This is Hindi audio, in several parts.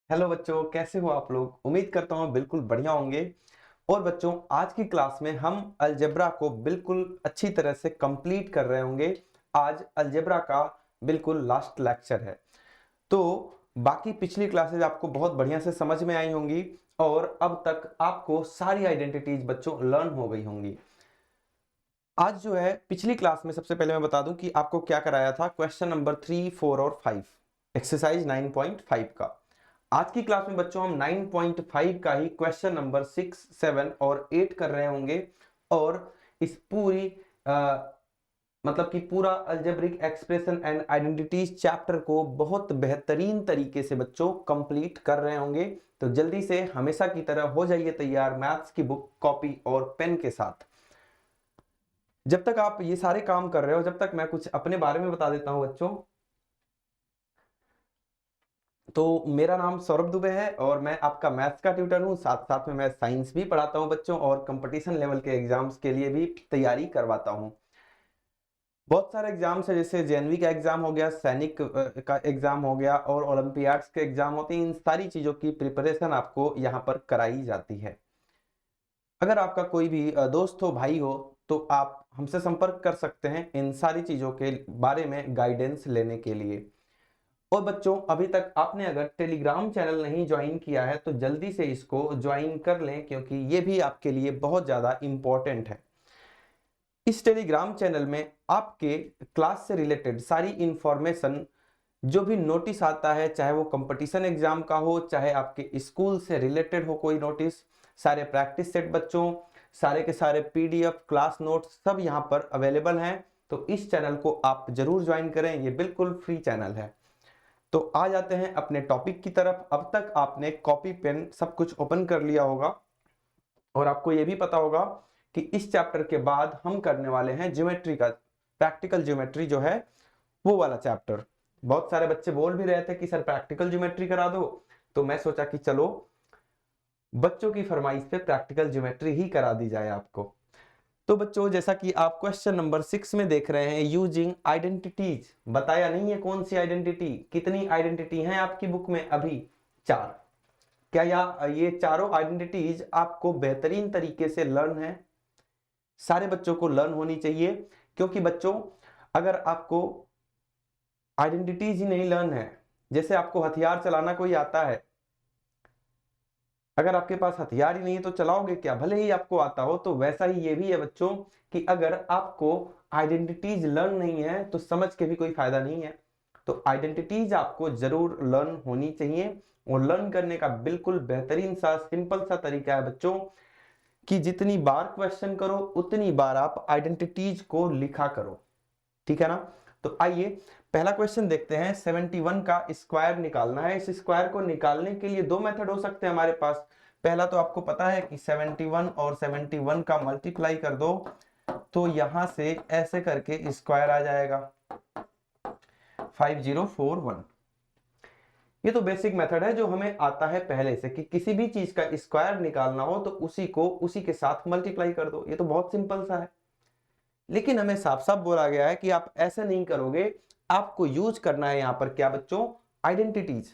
हेलो बच्चों, कैसे हो आप लोग। उम्मीद करता हूँ बिल्कुल बढ़िया होंगे। और बच्चों, आज की क्लास में हम अलजेब्रा को बिल्कुल अच्छी तरह से कंप्लीट कर रहे होंगे। आज अलजेब्रा का बिल्कुल लास्ट लेक्चर है। तो बाकी पिछली क्लासेज आपको बहुत बढ़िया से समझ में आई होंगी और अब तक आपको सारी आइडेंटिटीज बच्चों लर्न हो गई होंगी। आज जो है पिछली क्लास में सबसे पहले मैं बता दूं कि आपको क्या कराया था। क्वेश्चन नंबर 3, 4 और 5 एक्सरसाइज 9.5 का। आज की क्लास में बच्चों हम 9.5 का ही क्वेश्चन नंबर 6, 7 और 8 कर रहे होंगे। और इस पूरी मतलब कि पूरा algebraic expression and identities chapter को बहुत बेहतरीन तरीके से बच्चों कंप्लीट कर रहे होंगे। तो जल्दी से हमेशा की तरह हो जाइए तैयार मैथ्स की बुक, कॉपी और पेन के साथ। जब तक आप ये सारे काम कर रहे हो, जब तक मैं कुछ अपने बारे में बता देता हूं बच्चों। तो मेरा नाम सौरभ दुबे है और मैं आपका मैथ्स का ट्यूटर हूं। साथ साथ में मैं साइंस भी पढ़ाता हूं बच्चों और कंपटीशन लेवल के एग्जाम्स के लिए भी तैयारी करवाता हूं। बहुत सारे एग्जाम्स है, जैसे जेएनवी का एग्जाम हो गया, सैनिक का एग्जाम हो गया और ओलंपियाड्स के एग्जाम होते हैं। इन सारी चीजों की प्रिपरेशन आपको यहाँ पर कराई जाती है। अगर आपका कोई भी दोस्त हो, भाई हो, तो आप हमसे संपर्क कर सकते हैं इन सारी चीजों के बारे में गाइडेंस लेने के लिए। और बच्चों, अभी तक आपने अगर टेलीग्राम चैनल नहीं ज्वाइन किया है तो जल्दी से इसको ज्वाइन कर लें, क्योंकि ये भी आपके लिए बहुत ज्यादा इंपॉर्टेंट है। इस टेलीग्राम चैनल में आपके क्लास से रिलेटेड सारी इंफॉर्मेशन, जो भी नोटिस आता है, चाहे वो कंपटीशन एग्जाम का हो, चाहे आपके स्कूल से रिलेटेड हो कोई नोटिस, सारे प्रैक्टिस सेट बच्चों, सारे के सारे पीडीएफ, क्लास नोट्स सब यहाँ पर अवेलेबल हैं। तो इस चैनल को आप जरूर ज्वाइन करें, ये बिल्कुल फ्री चैनल है। तो आ जाते हैं अपने टॉपिक की तरफ। अब तक आपने कॉपी पेन सब कुछ ओपन कर लिया होगा और आपको यह भी पता होगा कि इस चैप्टर के बाद हम करने वाले हैं ज्योमेट्री का, प्रैक्टिकल ज्योमेट्री जो है वो वाला चैप्टर। बहुत सारे बच्चे बोल भी रहे थे कि सर प्रैक्टिकल ज्योमेट्री करा दो, तो मैं सोचा कि चलो बच्चों की फरमाइश पे प्रैक्टिकल ज्योमेट्री ही करा दी जाए आपको। तो बच्चों, जैसा कि आप क्वेश्चन नंबर 6 में देख रहे हैं, यूजिंग आइडेंटिटीज, बताया नहीं है कौन सी आइडेंटिटी। कितनी आइडेंटिटी है आपकी बुक में अभी? 4। क्या ये चारों आइडेंटिटीज आपको बेहतरीन तरीके से लर्न है? सारे बच्चों को लर्न होनी चाहिए, क्योंकि बच्चों अगर आपको आइडेंटिटीज ही नहीं लर्न है, जैसे आपको हथियार चलाना कोई आता है, अगर आपके पास हथियार ही नहीं है तो चलाओगे क्या, भले ही आपको आता हो। तो वैसा ही ये भी है बच्चों कि अगर आपको आइडेंटिटीज लर्न नहीं है तो समझ के भी कोई फायदा नहीं है। तो आइडेंटिटीज आपको जरूर लर्न होनी चाहिए। और लर्न करने का बिल्कुल बेहतरीन सा सिंपल सा तरीका है बच्चों कि जितनी बार क्वेश्चन करो उतनी बार आप आइडेंटिटीज को लिखा करो। ठीक है ना। तो आइए पहला क्वेश्चन देखते हैं। 71 का स्क्वायर निकालना है। इस स्क्वायर को निकालने के लिए दो मेथड हो सकते हैं हमारे पास। पहला तो आपको पता है कि 71 और 71 का मल्टीप्लाई कर दो तो यहां से ऐसे करके स्क्वायर आ जाएगा 5041। ये तो बेसिक मेथड है जो हमें आता है पहले से कि किसी भी चीज का स्क्वायर निकालना हो तो उसी को उसी के साथ मल्टीप्लाई कर दो। ये तो बहुत सिंपल सा है। लेकिन हमें साफ साफ बोला गया है कि आप ऐसे नहीं करोगे, आपको यूज करना है यहां पर क्या बच्चों? आइडेंटिटीज।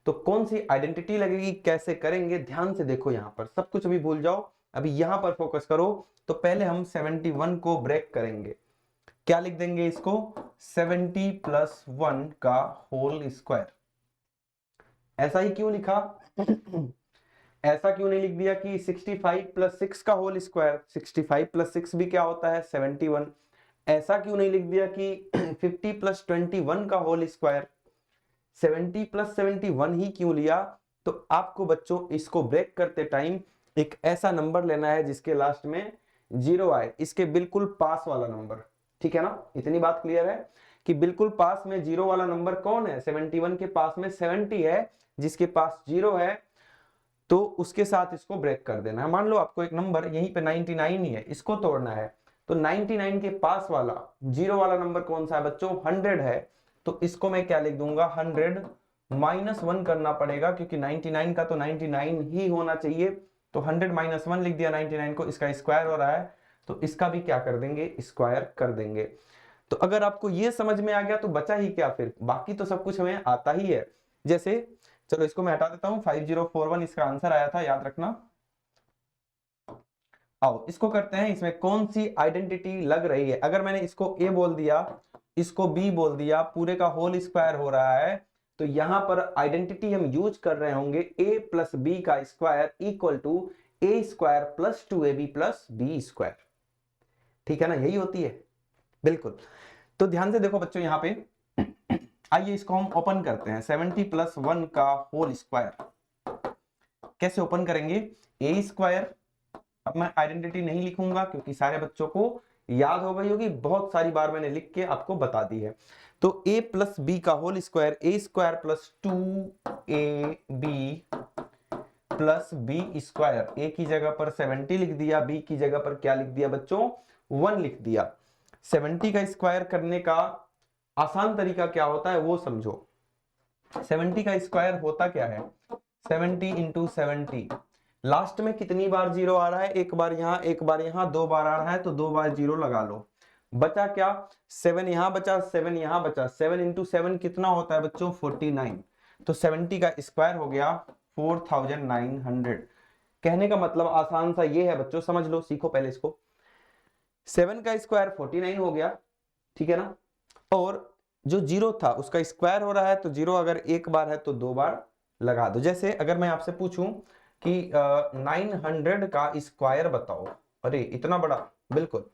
तो कौन सी आइडेंटिटी लगेगी, कैसे करेंगे, ध्यान से देखो। यहां पर सब कुछ अभी भूल जाओ, अभी यहां पर फोकस करो। तो पहले हम 71 को ब्रेक करेंगे। क्या लिख देंगे इसको? 70 + 1 का होल स्क्वायर। ऐसा ही क्यों लिखा? ऐसा क्यों नहीं लिख दिया कि 65 + 6 का होल स्क्वायर? 65 + 6 भी क्या होता है? 71। ऐसा क्यों नहीं लिख दिया कि 50 + 21 का होल स्क्वायर? 70 + 71 ही क्यों लिया? तो आपको बच्चों इसको ब्रेक करते टाइम एक ऐसा नंबर लेना है जिसके लास्ट में 0 आए, इसके बिल्कुल पास वाला नंबर। ठीक है ना। इतनी बात क्लियर है कि बिल्कुल पास में 0 वाला नंबर कौन है? 71 के पास में 70 है, जिसके पास 0 है तो उसके साथ इसको ब्रेक कर देना है। मान लो आपको एक नंबर यहीं पे 99 ही है, इसको तोड़ना है। तो 99 के पास वाला 0 वाला नंबर कौन सा है बच्चों? 100 है। तो इसको मैं क्या लिख दूंगा? 100 - 1 करना पड़ेगा, क्योंकि 99 का तो 99 ही होना चाहिए। तो 100 - 1 लिख दिया 99 को, इसका स्क्वायर हो रहा है तो इसका भी क्या कर देंगे? स्क्वायर कर देंगे। तो अगर आपको ये समझ में आ गया तो बचा ही क्या फिर? बाकी तो सब कुछ हमें आता ही है। जैसे चलो इसको मैं हटा देता हूं, 5041 इसका आंसर आया था, याद रखना। आओ इसको करते हैं, इसमें कौन सी आइडेंटिटी लग रही है। अगर मैंने इसको ए बोल दिया, इसको बी बोल दिया, पूरे का होल स्क्वायर हो रहा है, तो यहां पर आइडेंटिटी हम यूज कर रहे होंगे ए प्लस बी का square equal to A square plus 2ab plus B square. ठीक है ना, यही होती है बिल्कुल। तो ध्यान से देखो बच्चों यहां पे, आइए इसको हम ओपन करते हैं, 70 प्लस 1 का होल स्क्वायर। कैसे ओपन करेंगे, ए स्क्वायर, अब मैं आइडेंटिटी नहीं लिखूंगा क्योंकि सारे बच्चों को याद हो गई होगी, बहुत सारी बार मैंने लिख के आपको बता दी है। तो a प्लस बी का whole square, a square plus 2ab plus B square. A की जगह पर 70 लिख दिया, बी की जगह पर क्या लिख दिया बच्चों, 1 लिख दिया। 70 का स्क्वायर करने का आसान तरीका क्या होता है वो समझो। 70 का स्क्वायर होता क्या है, 70 इंटू 70, लास्ट में कितनी बार जीरो आ रहा है, एक बार यहां एक बार यहां, 2 बार आ रहा है तो 2 बार जीरो लगा लो। बचा क्या, 7 यहां बचा, 7 यहां बचा, 7 इंटू 7 कितना होता है बच्चों, 49। तो 70 का स्क्वायर हो गया 4900। कहने का मतलब आसान सा ये है बच्चों, समझ लो, सीखो पहले इसको। 7 का स्क्वायर 49 हो गया, ठीक है ना, और जो जीरो था उसका स्क्वायर हो रहा है, तो जीरो अगर एक बार है तो 2 बार लगा दो। जैसे अगर मैं आपसे पूछूं कि 900 का स्क्वायर बताओ, अरे इतना बड़ा, बिल्कुल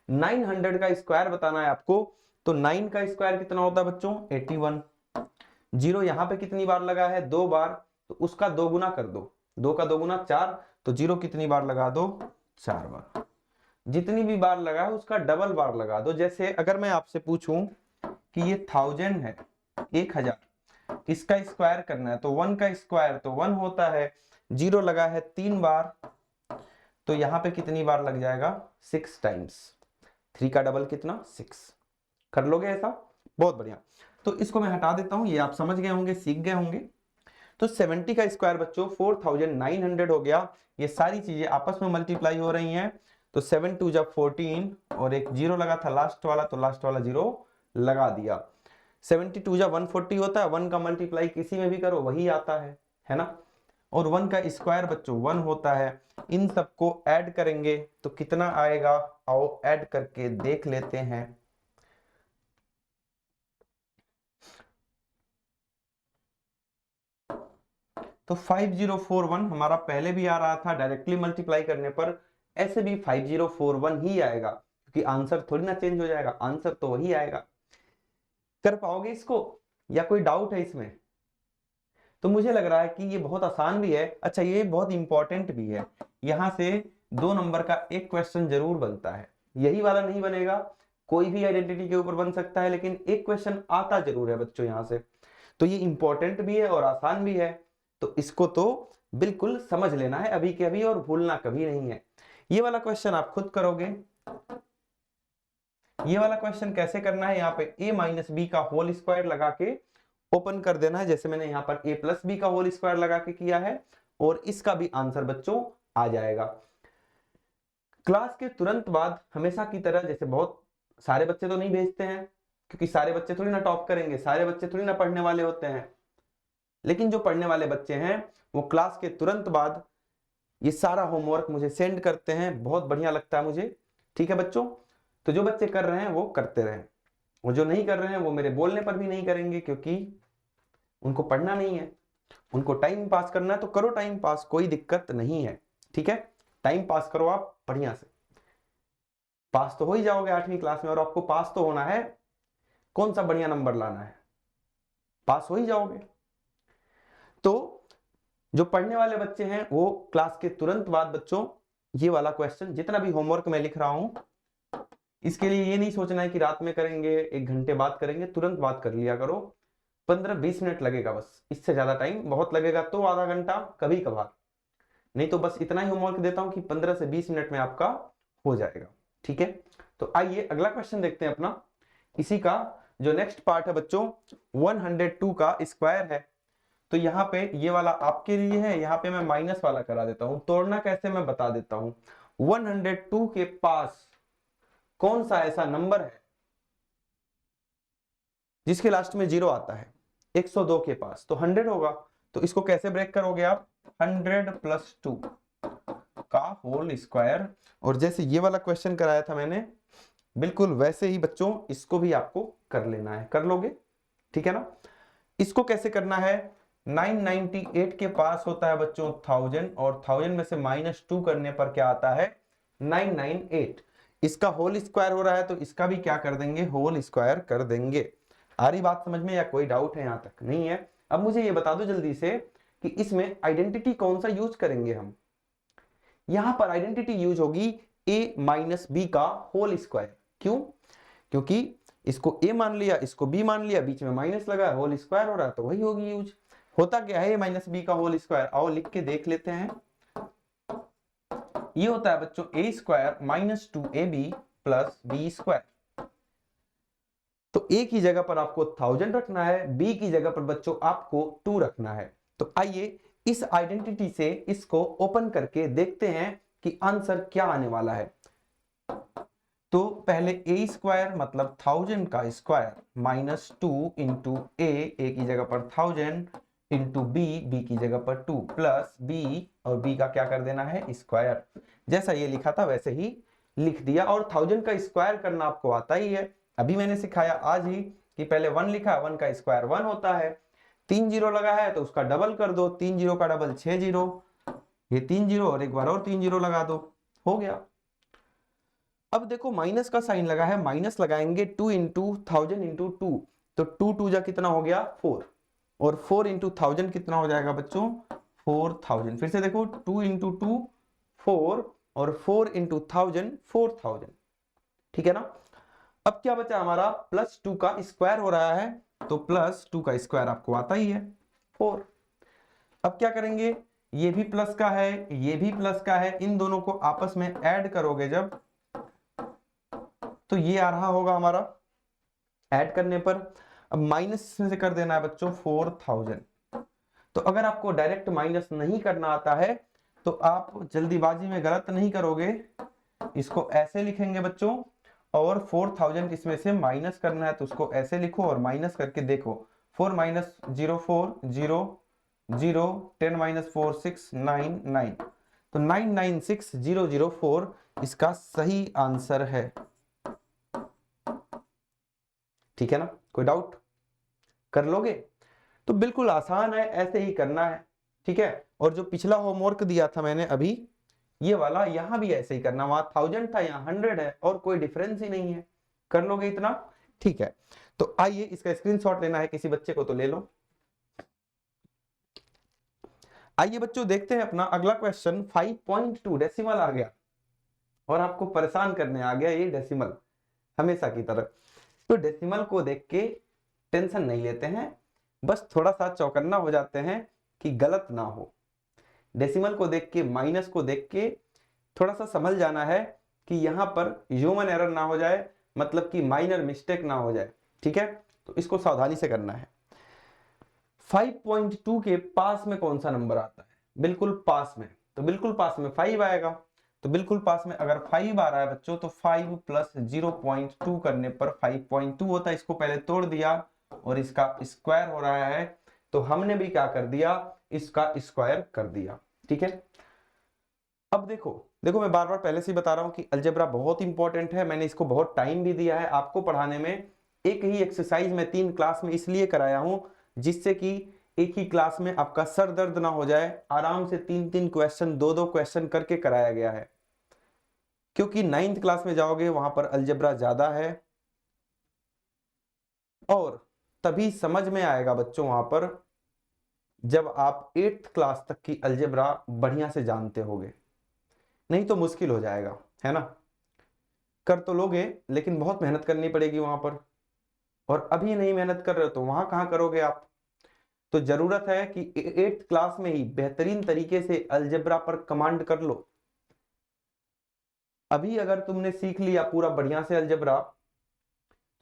900 का स्क्वायर बताना है आपको, तो 9 का स्क्वायर कितना होता है बच्चों, 81। जीरो यहां पे कितनी बार लगा है, 2 बार, तो उसका 2 गुना कर दो, 2 का 2 गुना 4, तो जीरो कितनी बार लगा दो, 4 बार। जितनी भी बार लगा है उसका डबल बार लगा दो। जैसे अगर मैं आपसे पूछूं कि ये 1000 है, 1000, इसका स्क्वायर करना है, तो 1 का स्क्वायर तो 1 होता है, जीरो लगा है 3 बार, तो यहां पे कितनी बार लग जाएगा, 6 टाइम्स। 3 का डबल कितना, 6। कर लोगे ऐसा, बहुत बढ़िया। तो इसको मैं हटा देता हूं, ये आप समझ गए होंगे, सीख गए होंगे। तो 70 का स्क्वायर बच्चों 4900 हो गया। ये सारी चीजें आपस में मल्टीप्लाई हो रही हैं, तो 7 2 जब 14, और एक जीरो लगा था लास्ट वाला, तो लास्ट वाला जीरो लगा दिया। 72 जब 140 होता है, 1 का मल्टीप्लाई किसी में भी करो वही आता है ना। और 1 का स्क्वायर बच्चों 1 होता है। इन सबको ऐड करेंगे तो कितना आएगा, आओ ऐड करके देख लेते हैं। तो 5041 हमारा पहले भी आ रहा था, डायरेक्टली मल्टीप्लाई करने पर ऐसे भी 5041 ही आएगा, क्योंकि आंसर थोड़ी ना चेंज हो जाएगा, आंसर तो वही आएगा। कर पाओगे इसको, या कोई डाउट है इसमें? तो मुझे लग रहा है कि ये बहुत आसान भी है। अच्छा, ये बहुत इंपॉर्टेंट भी है, यहां से 2 नंबर का एक क्वेश्चन जरूर बनता है। यही वाला नहीं बनेगा, कोई भी आइडेंटिटी के ऊपर बन सकता है, लेकिन एक क्वेश्चन आता जरूर है बच्चों यहां से। तो ये इंपॉर्टेंट भी है और आसान भी है, तो इसको तो बिल्कुल समझ लेना है अभी के अभी, और भूलना कभी नहीं है। ये वाला क्वेश्चन आप खुद करोगे। ये वाला क्वेश्चन कैसे करना है, यहाँ पे a माइनस बी का होल स्क्वायर लगा के ओपन कर देना है, जैसे मैंने यहाँ पर a प्लस बी का होल स्क्वायर लगा के किया है, और इसका भी आंसर बच्चों आ जाएगा। क्लास के तुरंत बाद हमेशा की तरह, जैसे बहुत सारे बच्चे तो नहीं भेजते हैं, क्योंकि सारे बच्चे थोड़ी ना टॉप करेंगे, सारे बच्चे थोड़ी ना पढ़ने वाले होते हैं, लेकिन जो पढ़ने वाले बच्चे हैं वो क्लास के तुरंत बाद ये सारा होमवर्क मुझे सेंड करते हैं, बहुत बढ़िया लगता है मुझे। ठीक है बच्चों, तो जो बच्चे कर रहे हैं वो करते रहें, और जो नहीं कर रहे हैं वो मेरे बोलने पर भी नहीं करेंगे, क्योंकि उनको पढ़ना नहीं है, उनको टाइम पास करना है तो करो टाइम पास, कोई दिक्कत नहीं है। ठीक है, टाइम पास करो आप बढ़िया से, पास तो हो ही जाओगे 8वीं क्लास में, और आपको पास तो होना है, कौन सा बढ़िया नंबर लाना है, पास हो ही जाओगे। तो जो पढ़ने वाले बच्चे हैं वो क्लास के तुरंत बाद बच्चों ये वाला क्वेश्चन, जितना भी होमवर्क मैं लिख रहा हूं, इसके लिए ये नहीं सोचना है कि रात में करेंगे, 1 घंटे बाद करेंगे, तुरंत बात कर लिया करो। 15-20 मिनट लगेगा बस, इससे ज्यादा टाइम बहुत लगेगा तो आधा घंटा कभी कभार, नहीं तो बस इतना ही होमवर्क देता हूं कि 15 से 20 मिनट में आपका हो जाएगा। ठीक है, तो आइए अगला क्वेश्चन देखते हैं अपना। इसी का जो नेक्स्ट पार्ट है बच्चों, 102 का स्क्वायर है। तो यहाँ पे ये वाला आपके लिए है, यहाँ पे मैं माइनस वाला करा देता हूं, तोड़ना कैसे मैं बता देता हूं। 102 के पास कौन सा ऐसा नंबर है जिसके लास्ट में जीरो आता है, 102 के पास तो 100 होगा, तो इसको कैसे ब्रेक करोगे आप? 100 + 2 का होल स्क्वायर। और जैसे ये वाला क्वेश्चन कराया था मैंने, बिल्कुल वैसे ही बच्चों इसको भी आपको कर लेना है। कर लोगे? ठीक है ना। इसको कैसे करना है? 998 के पास होता है बच्चों 1000, और 1000 में से -2 करने पर क्या आता है? 998। इसका होल स्क्वायर हो रहा है, तो इसका भी क्या कर देंगे? होल स्क्वायर कर देंगे। आ रही बात समझ में, या कोई डाउट है यहां तक? नहीं है। अब मुझे ये बता दो जल्दी से कि इसमें आइडेंटिटी कौन सा यूज करेंगे हम? यहां पर आइडेंटिटी यूज होगी a - b का होल स्क्वायर। क्यों? क्योंकि इसको a मान लिया, इसको b मान लिया, बीच में माइनस लगा, होल स्क्वायर हो रहा है, तो वही होगी यूज। होता क्या है a - b का होल स्क्वायर? आओ लिख के देख लेते हैं। ये होता है बच्चों a square -2ab + b square. तो a की जगह पर आपको 1000 रखना है, b की जगह पर बच्चों आपको 2 रखना है। तो आइए इस आइडेंटिटी से इसको ओपन करके देखते हैं कि आंसर क्या आने वाला है। तो पहले a स्क्वायर मतलब 1000 का स्क्वायर -2 इंटू a की जगह पर 1000 इंटू b की जगह पर 2 प्लस b, और b का क्या कर देना है? स्क्वायर। जैसा ये लिखा था वैसे ही लिख दिया। और 1000 का स्क्वायर करना आपको आता ही है, अभी मैंने सिखाया आज ही कि पहले 1 लिखा, 1 का स्क्वायर 1 होता है। 3 जीरो लगा है तो उसका डबल कर दो, 3 जीरो का डबल 6 जीरो, ये 3 जीरो और एक बार और 3 जीरो लगा दो, हो गया। अब देखो माइनस का साइन लगा है, माइनस लगाएंगे 2 इंटू 1000 इंटू 2, तो 2 2 जा कितना हो गया? 4, और 4 इंटू 1000 कितना हो जाएगा बच्चों? 4000। फिर से देखो 2 इंटू 2 4, और 4 इंटू 1000 4000। ठीक है ना। अब क्या बचा हमारा? +2 का स्क्वायर हो रहा है, तो +2 का स्क्वायर आपको आता ही है 4। अब क्या करेंगे? ये भी प्लस का है, ये भी प्लस का है, इन दोनों को आपस में ऐड करोगे जब, तो ये आ रहा होगा हमारा। ऐड करने पर अब माइनस से कर देना है बच्चों 4000। तो अगर आपको डायरेक्ट माइनस नहीं करना आता है तो आप जल्दीबाजी में गलत नहीं करोगे, इसको ऐसे लिखेंगे बच्चों, और 4000 इसमें से माइनस करना है तो उसको ऐसे लिखो और माइनस करके देखो। 4 - 0 4 0 0 10 - 4 6 9 9, तो 996004 इसका सही आंसर है। ठीक है ना। कोई डाउट? कर लोगे? तो बिल्कुल आसान है, ऐसे ही करना है। ठीक है। और जो पिछला होमवर्क दिया था मैंने अभी, ये वाला, यहां भी ऐसे ही करना। वहां 1000 था, यहाँ 100 है, और कोई डिफरेंस ही नहीं है। कर लोगे इतना? ठीक है। तो आइए इसका स्क्रीनशॉट लेना है किसी बच्चे को, तो ले लो। आइए बच्चों देखते हैं अपना अगला क्वेश्चन। 5.2 डेसिमल आ गया और आपको परेशान करने आ गया ये डेसिमल, हमेशा की तरह। तो डेसिमल को देख के टेंशन नहीं लेते हैं, बस थोड़ा सा चौकन्ना हो जाते हैं कि गलत ना हो। डेसिमल को देख के, माइनस को देख के थोड़ा सा समझ जाना है कि यहां पर ह्यूमन एरर ना हो जाए, मतलब कि माइनर मिस्टेक ना हो जाए। ठीक है। तो इसको सावधानी से करना है। 5.2 के पास में कौन सा नंबर आता है? बिल्कुल पास में, तो बिल्कुल पास में 5 आएगा। तो बिल्कुल पास में अगर 5 आ रहा है बच्चों, तो 5 प्लस 0.2 करने पर 5.2 होता है। इसको पहले तोड़ दिया और इसका स्क्वायर हो रहा है, तो हमने भी क्या कर दिया? इसका स्क्वायर कर दिया। ठीक है। अब देखो देखो, मैं बार बार पहले से ही बता रहा हूं कि अलजेब्रा बहुत इंपॉर्टेंट है। मैंने इसको बहुत टाइम भी दिया है आपको पढ़ाने में। एक ही एक्सरसाइज में 3 क्लास में इसलिए कराया हूं जिससे कि एक ही क्लास में आपका सर दर्द ना हो जाए। आराम से 3-3 क्वेश्चन, 2-2 क्वेश्चन करके कराया गया है, क्योंकि 9th क्लास में जाओगे वहां पर अलजेब्रा ज्यादा है, और तभी समझ में आएगा बच्चों वहां पर जब आप 8th क्लास तक की अलजेब्रा बढ़िया से जानते होगे। नहीं तो मुश्किल हो जाएगा, है ना। कर तो लोगे लेकिन बहुत मेहनत करनी पड़ेगी वहां पर, और अभी नहीं मेहनत कर रहे हो तो वहां कहां करोगे आप। तो जरूरत है कि 8th क्लास में ही बेहतरीन तरीके से अलजेब्रा पर कमांड कर लो। अभी अगर तुमने सीख लिया पूरा बढ़िया से अलजेब्रा,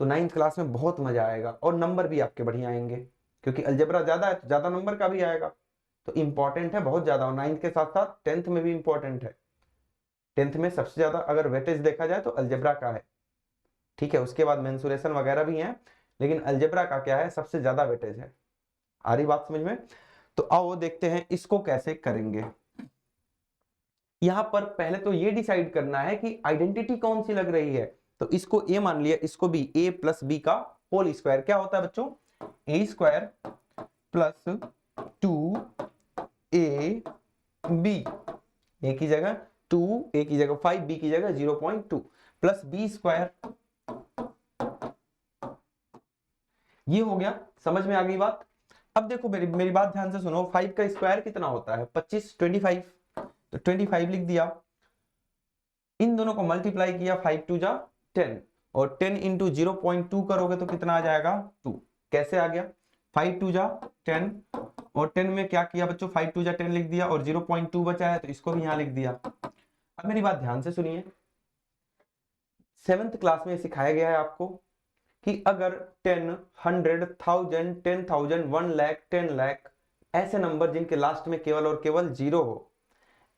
तो 9th क्लास में बहुत मजा आएगा, और नंबर भी आपके बढ़िया आएंगे, क्योंकि अलजेब्रा ज्यादा है तो ज्यादा नंबर का भी आएगा। तो इंपॉर्टेंट है बहुत ज्यादा, और 9th के साथ साथ 10th में भी इंपॉर्टेंट है। 10th में सबसे ज्यादा अगर वेटेज देखा जाए तो अलजेब्रा का है। ठीक है। उसके बाद मेंसुरेशन वगैरह भी हैं, लेकिन अलजेब्रा का क्या है? सबसे ज्यादा वेटेज है। आ रही बात समझ में? तो आओ देखते हैं इसको कैसे करेंगे। यहां पर पहले तो ये डिसाइड करना है कि आइडेंटिटी कौन सी लग रही है। तो इसको ए मान लिया, इसको भी ए प्लस बी का होल स्क्वायर क्या होता है बच्चों, ए स्क्वायर प्लस 2 ए बी, ए की जगह 2, ए की जगह 5, बी की जगह 0.2 प्लस बी स्क्वायर। ये हो गया, समझ में आ गई बात। अब देखो मेरी बात ध्यान से सुनो, 5 का स्क्वायर कितना होता है 25, 25, तो 25 लिख दिया। इन दोनों को मल्टीप्लाई किया, 5 2 जा 10, और 10 इंटू 0.2 करोगे तो कितना आ जाएगा 2। कैसे आ गया, 5 2 जा 10, और 10 में क्या किया बच्चों, 5 2 जा 10 लिख दिया, और 0.2 बचा है तो इसको भी यहां लिख दिया। अब मेरी बात ध्यान से सुनिए, 7th क्लास में सिखाया गया है आपको कि अगर 10, 100, 1000, 10,000, 1 लाख, 10 लाख ऐसे नंबर जिनके लास्ट में केवल और केवल 0 हो,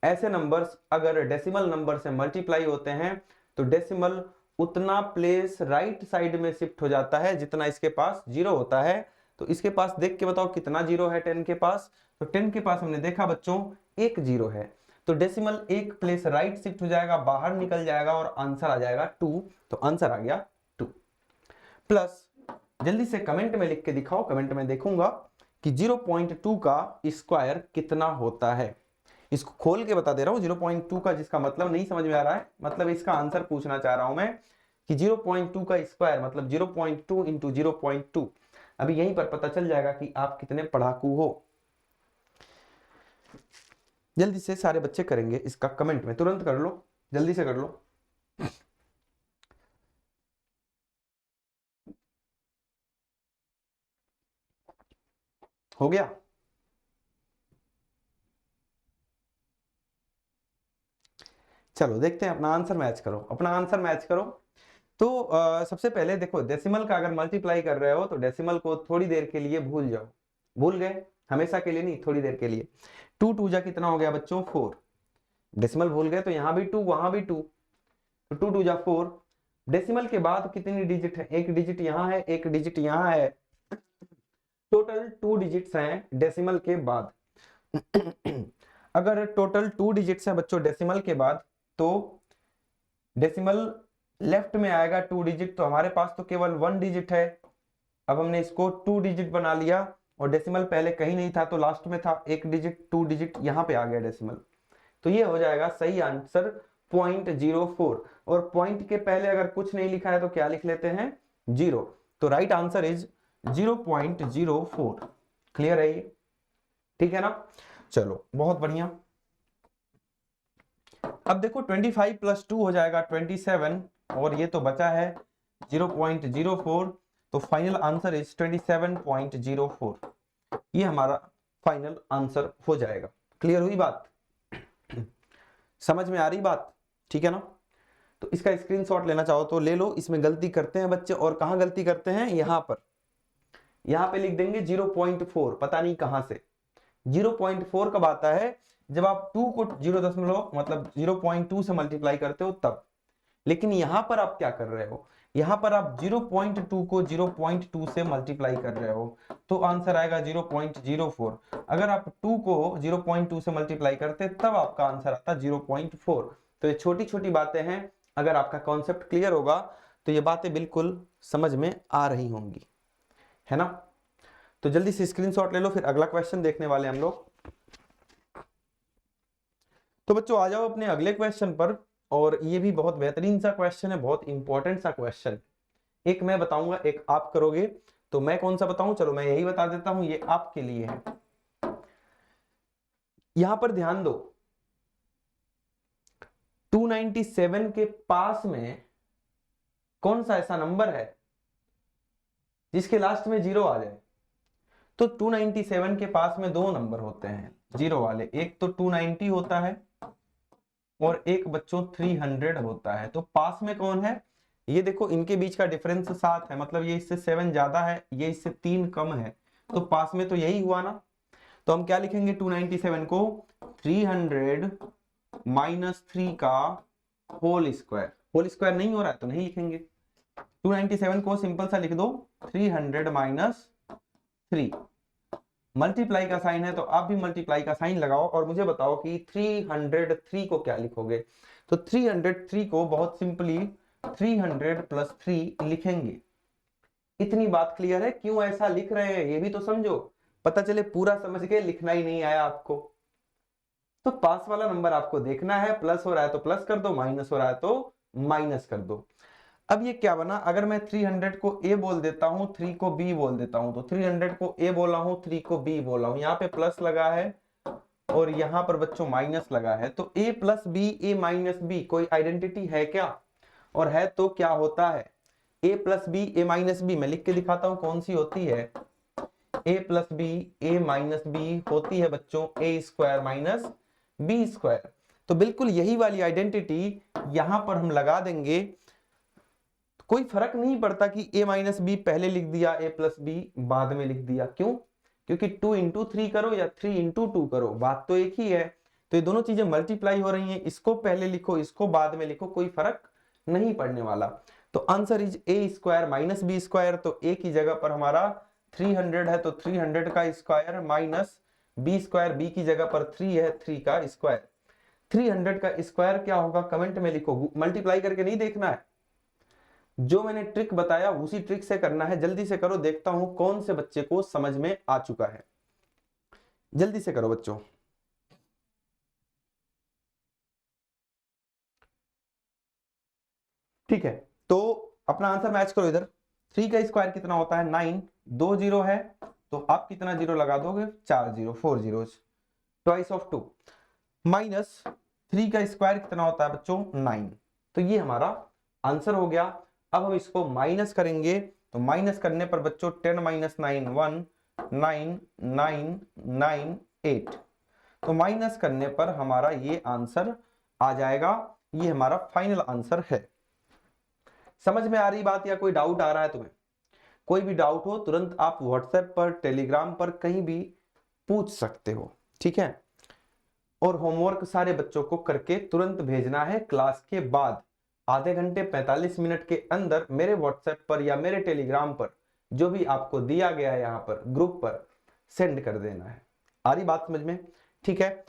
ऐसे नंबर्स अगर डेसिमल नंबर से मल्टीप्लाई होते हैं तो डेसिमल उतना प्लेस राइट साइड में शिफ्ट हो जाता है जितना इसके पास 0 होता है। तो इसके पास देख के बताओ कितना 0 है 10 के पास, तो 10 के पास हमने देखा बच्चों एक 0 है, तो डेसिमल एक प्लेस राइट शिफ्ट हो जाएगा, बाहर निकल जाएगा और आंसर आ जाएगा 2। तो आंसर आ गया 2 प्लस, जल्दी से कमेंट में लिख के दिखाओ, कमेंट में देखूंगा कि 0.2 का स्क्वायर कितना होता है। इसको खोल के बता दे रहा हूं 0.2 का, जिसका मतलब नहीं समझ में आ रहा है, मतलब इसका आंसर पूछना चाह रहा हूं मैं कि 0.2 का स्क्वायर मतलब 0.2 इंटू 0.2। अभी यहीं पर पता चल जाएगा कि आप कितने पढ़ाकू हो। जल्दी से सारे बच्चे करेंगे इसका, कमेंट में तुरंत कर लो, जल्दी से कर लो। हो गया, चलो देखते हैं, अपना आंसर मैच करो, अपना आंसर मैच करो। तो सबसे पहले देखो, डेसिमल का अगर मल्टीप्लाई कर रहे हो तो डेसिमल को थोड़ी देर के लिए भूल जाओ, भूल गए, हमेशा के लिए नहीं, थोड़ी देर के लिए। 2 2 जा कितना हो गया बच्चों 4, डेसिमल भूल गए तो यहां भी 2 वहां भी 2, तो 2 2 जा 4। डेसिमल के बाद कितनी डिजिट है, एक डिजिट यहां है, एक डिजिट यहां है, टोटल 2 डिजिट्स हैं डेसिमल के बाद। अगर टोटल 2 डिजिट्स हैं बच्चों डेसिमल के बाद, तो डेसिमल लेफ्ट में आएगा 2 डिजिट, तो हमारे पास तो केवल 1 डिजिट है। अब हमने इसको 2 डिजिट बना लिया, और डेसिमल पहले कहीं नहीं था तो लास्ट में था, एक डिजिट 2 डिजिट यहां पे आ गया डेसिमल, तो ये हो जाएगा सही आंसर 0.04। और पॉइंट के पहले अगर कुछ नहीं लिखा है तो क्या लिख लेते हैं 0, तो राइट आंसर इज 0.04। क्लियर है ये, ठीक है ना, चलो बहुत बढ़िया। अब देखो 25 प्लस 2 हो जाएगा 27, और ये तो बचा है 0.04, तो फाइनल आंसर इज 27.04। ये हमारा फाइनल आंसर हो जाएगा। क्लियर हुई बात, समझ में आ रही बात, ठीक है ना। तो इसका स्क्रीनशॉट लेना चाहो तो ले लो। इसमें गलती करते हैं बच्चे, और कहां गलती करते हैं, यहां पर, यहां पे लिख देंगे 0.4, पता नहीं कहां से। 0.4 कब आता है, जब आप 2 को 0 मतलब 0.2 से मल्टीप्लाई करते हो तब। लेकिन यहां पर आप क्या कर रहे हो, यहां पर आप 0.2 को 0.2 से मल्टीप्लाई कर रहे हो, तो आंसर आएगा 0.04। अगर आप 2 को 0.2 से मल्टीप्लाई करते तब आपका आंसर आता 0.4। तो ये छोटी छोटी बातें हैं, अगर आपका कॉन्सेप्ट क्लियर होगा तो ये बातें बिल्कुल समझ में आ रही होंगी, है ना। तो जल्दी से स्क्रीनशॉट ले लो, फिर अगला क्वेश्चन देखने वाले हम लोग। तो बच्चों आ जाओ अपने अगले क्वेश्चन पर, और ये भी बहुत बेहतरीन सा क्वेश्चन है, बहुत इंपॉर्टेंट सा क्वेश्चन। एक मैं बताऊंगा, एक आप करोगे, तो मैं कौन सा बताऊं, चलो मैं यही बता देता हूं, ये आपके लिए है। यहां पर ध्यान दो, 297 के पास में कौन सा ऐसा नंबर है जिसके लास्ट में 0 आ जाए। तो 297 के पास में दो नंबर होते हैं 0 वाले, एक तो 290 होता है और एक बच्चों 300 होता है। तो पास में कौन है, ये देखो इनके बीच का डिफरेंस 7 है, मतलब ये इससे 7 ज्यादा है, ये इससे 3 कम है, तो पास में तो यही हुआ ना। तो हम क्या लिखेंगे 297 को 300 माइनस 3 का होल स्क्वायर। होल स्क्वायर नहीं हो रहा है तो नहीं लिखेंगे, 297 को सिंपल सा लिख दो 300 माइनस 3, मल्टीप्लाई का साइन है तो आप भी मल्टीप्लाई का साइन लगाओ और मुझे बताओ कि 303 को क्या लिखोगे। तो 303 को बहुत सिंपली 300 प्लस 3 लिखेंगे। इतनी बात क्लियर है? क्यों ऐसा लिख रहे हैं ये भी तो समझो, पता चले पूरा समझ के लिखना ही नहीं आया आपको। तो पास वाला नंबर आपको देखना है, प्लस हो रहा है तो प्लस कर दो, माइनस हो रहा है तो माइनस कर दो। अब ये क्या बना, अगर मैं 300 को a बोल देता हूं, 3 को b बोल देता हूं, तो 300 को a बोला हूं, 3 को b बोला हूं, यहाँ पे प्लस लगा है और यहाँ पर बच्चों माइनस लगा है, तो a plus B A minus B कोई आइडेंटिटी है क्या? और है तो क्या होता है? a plus B A minus B, मैं लिख के दिखाता हूं कौन सी होती है। a plus B A minus B होती है बच्चों a square minus B square. तो बिल्कुल यही वाली आइडेंटिटी यहां पर हम लगा देंगे। कोई फर्क नहीं पड़ता कि a माइनस बी पहले लिख दिया, a प्लस बी बाद में लिख दिया, क्यों? क्योंकि 2 इंटू 3 करो या 3 इंटू 2 करो, बात तो एक ही है। तो ये दोनों चीजें मल्टीप्लाई हो रही हैं, इसको पहले लिखो इसको बाद में लिखो, कोई फर्क नहीं पड़ने वाला। तो answer is a square minus B square. तो a की जगह पर हमारा 300 है तो 300 का square minus b square, b की जगह पर 3 है, 3 का स्क्वायर। 300 का स्क्वायर क्या होगा कमेंट में लिखो, मल्टीप्लाई करके नहीं देखना है, जो मैंने ट्रिक बताया उसी ट्रिक से करना है। जल्दी से करो, देखता हूं कौन से बच्चे को समझ में आ चुका है। जल्दी से करो बच्चों। ठीक है, तो अपना आंसर मैच करो इधर। 3 का स्क्वायर कितना होता है 9, 2 जीरो है तो आप कितना जीरो लगा दोगे, 4 zero, 4 zeros, twice of 2, minus 3 का स्क्वायर कितना होता है बच्चों 9। तो ये हमारा आंसर हो गया। अब हम इसको माइनस करेंगे, तो माइनस करने पर बच्चों 10 माइनस 9 1, 9 9 9 8। तो माइनस करने पर हमारा ये आंसर आ जाएगा। ये हमारा फाइनल आंसर है। समझ में आ रही बात या कोई डाउट आ रहा है तुम्हें? कोई भी डाउट हो तुरंत आप व्हाट्सएप पर, टेलीग्राम पर कहीं भी पूछ सकते हो, ठीक है। और होमवर्क सारे बच्चों को करके तुरंत भेजना है क्लास के बाद, आधे घंटे 45 मिनट के अंदर मेरे व्हाट्सएप पर या मेरे टेलीग्राम पर जो भी आपको दिया गया है यहाँ पर ग्रुप पर सेंड कर देना है। आ रही बात समझ में? ठीक है,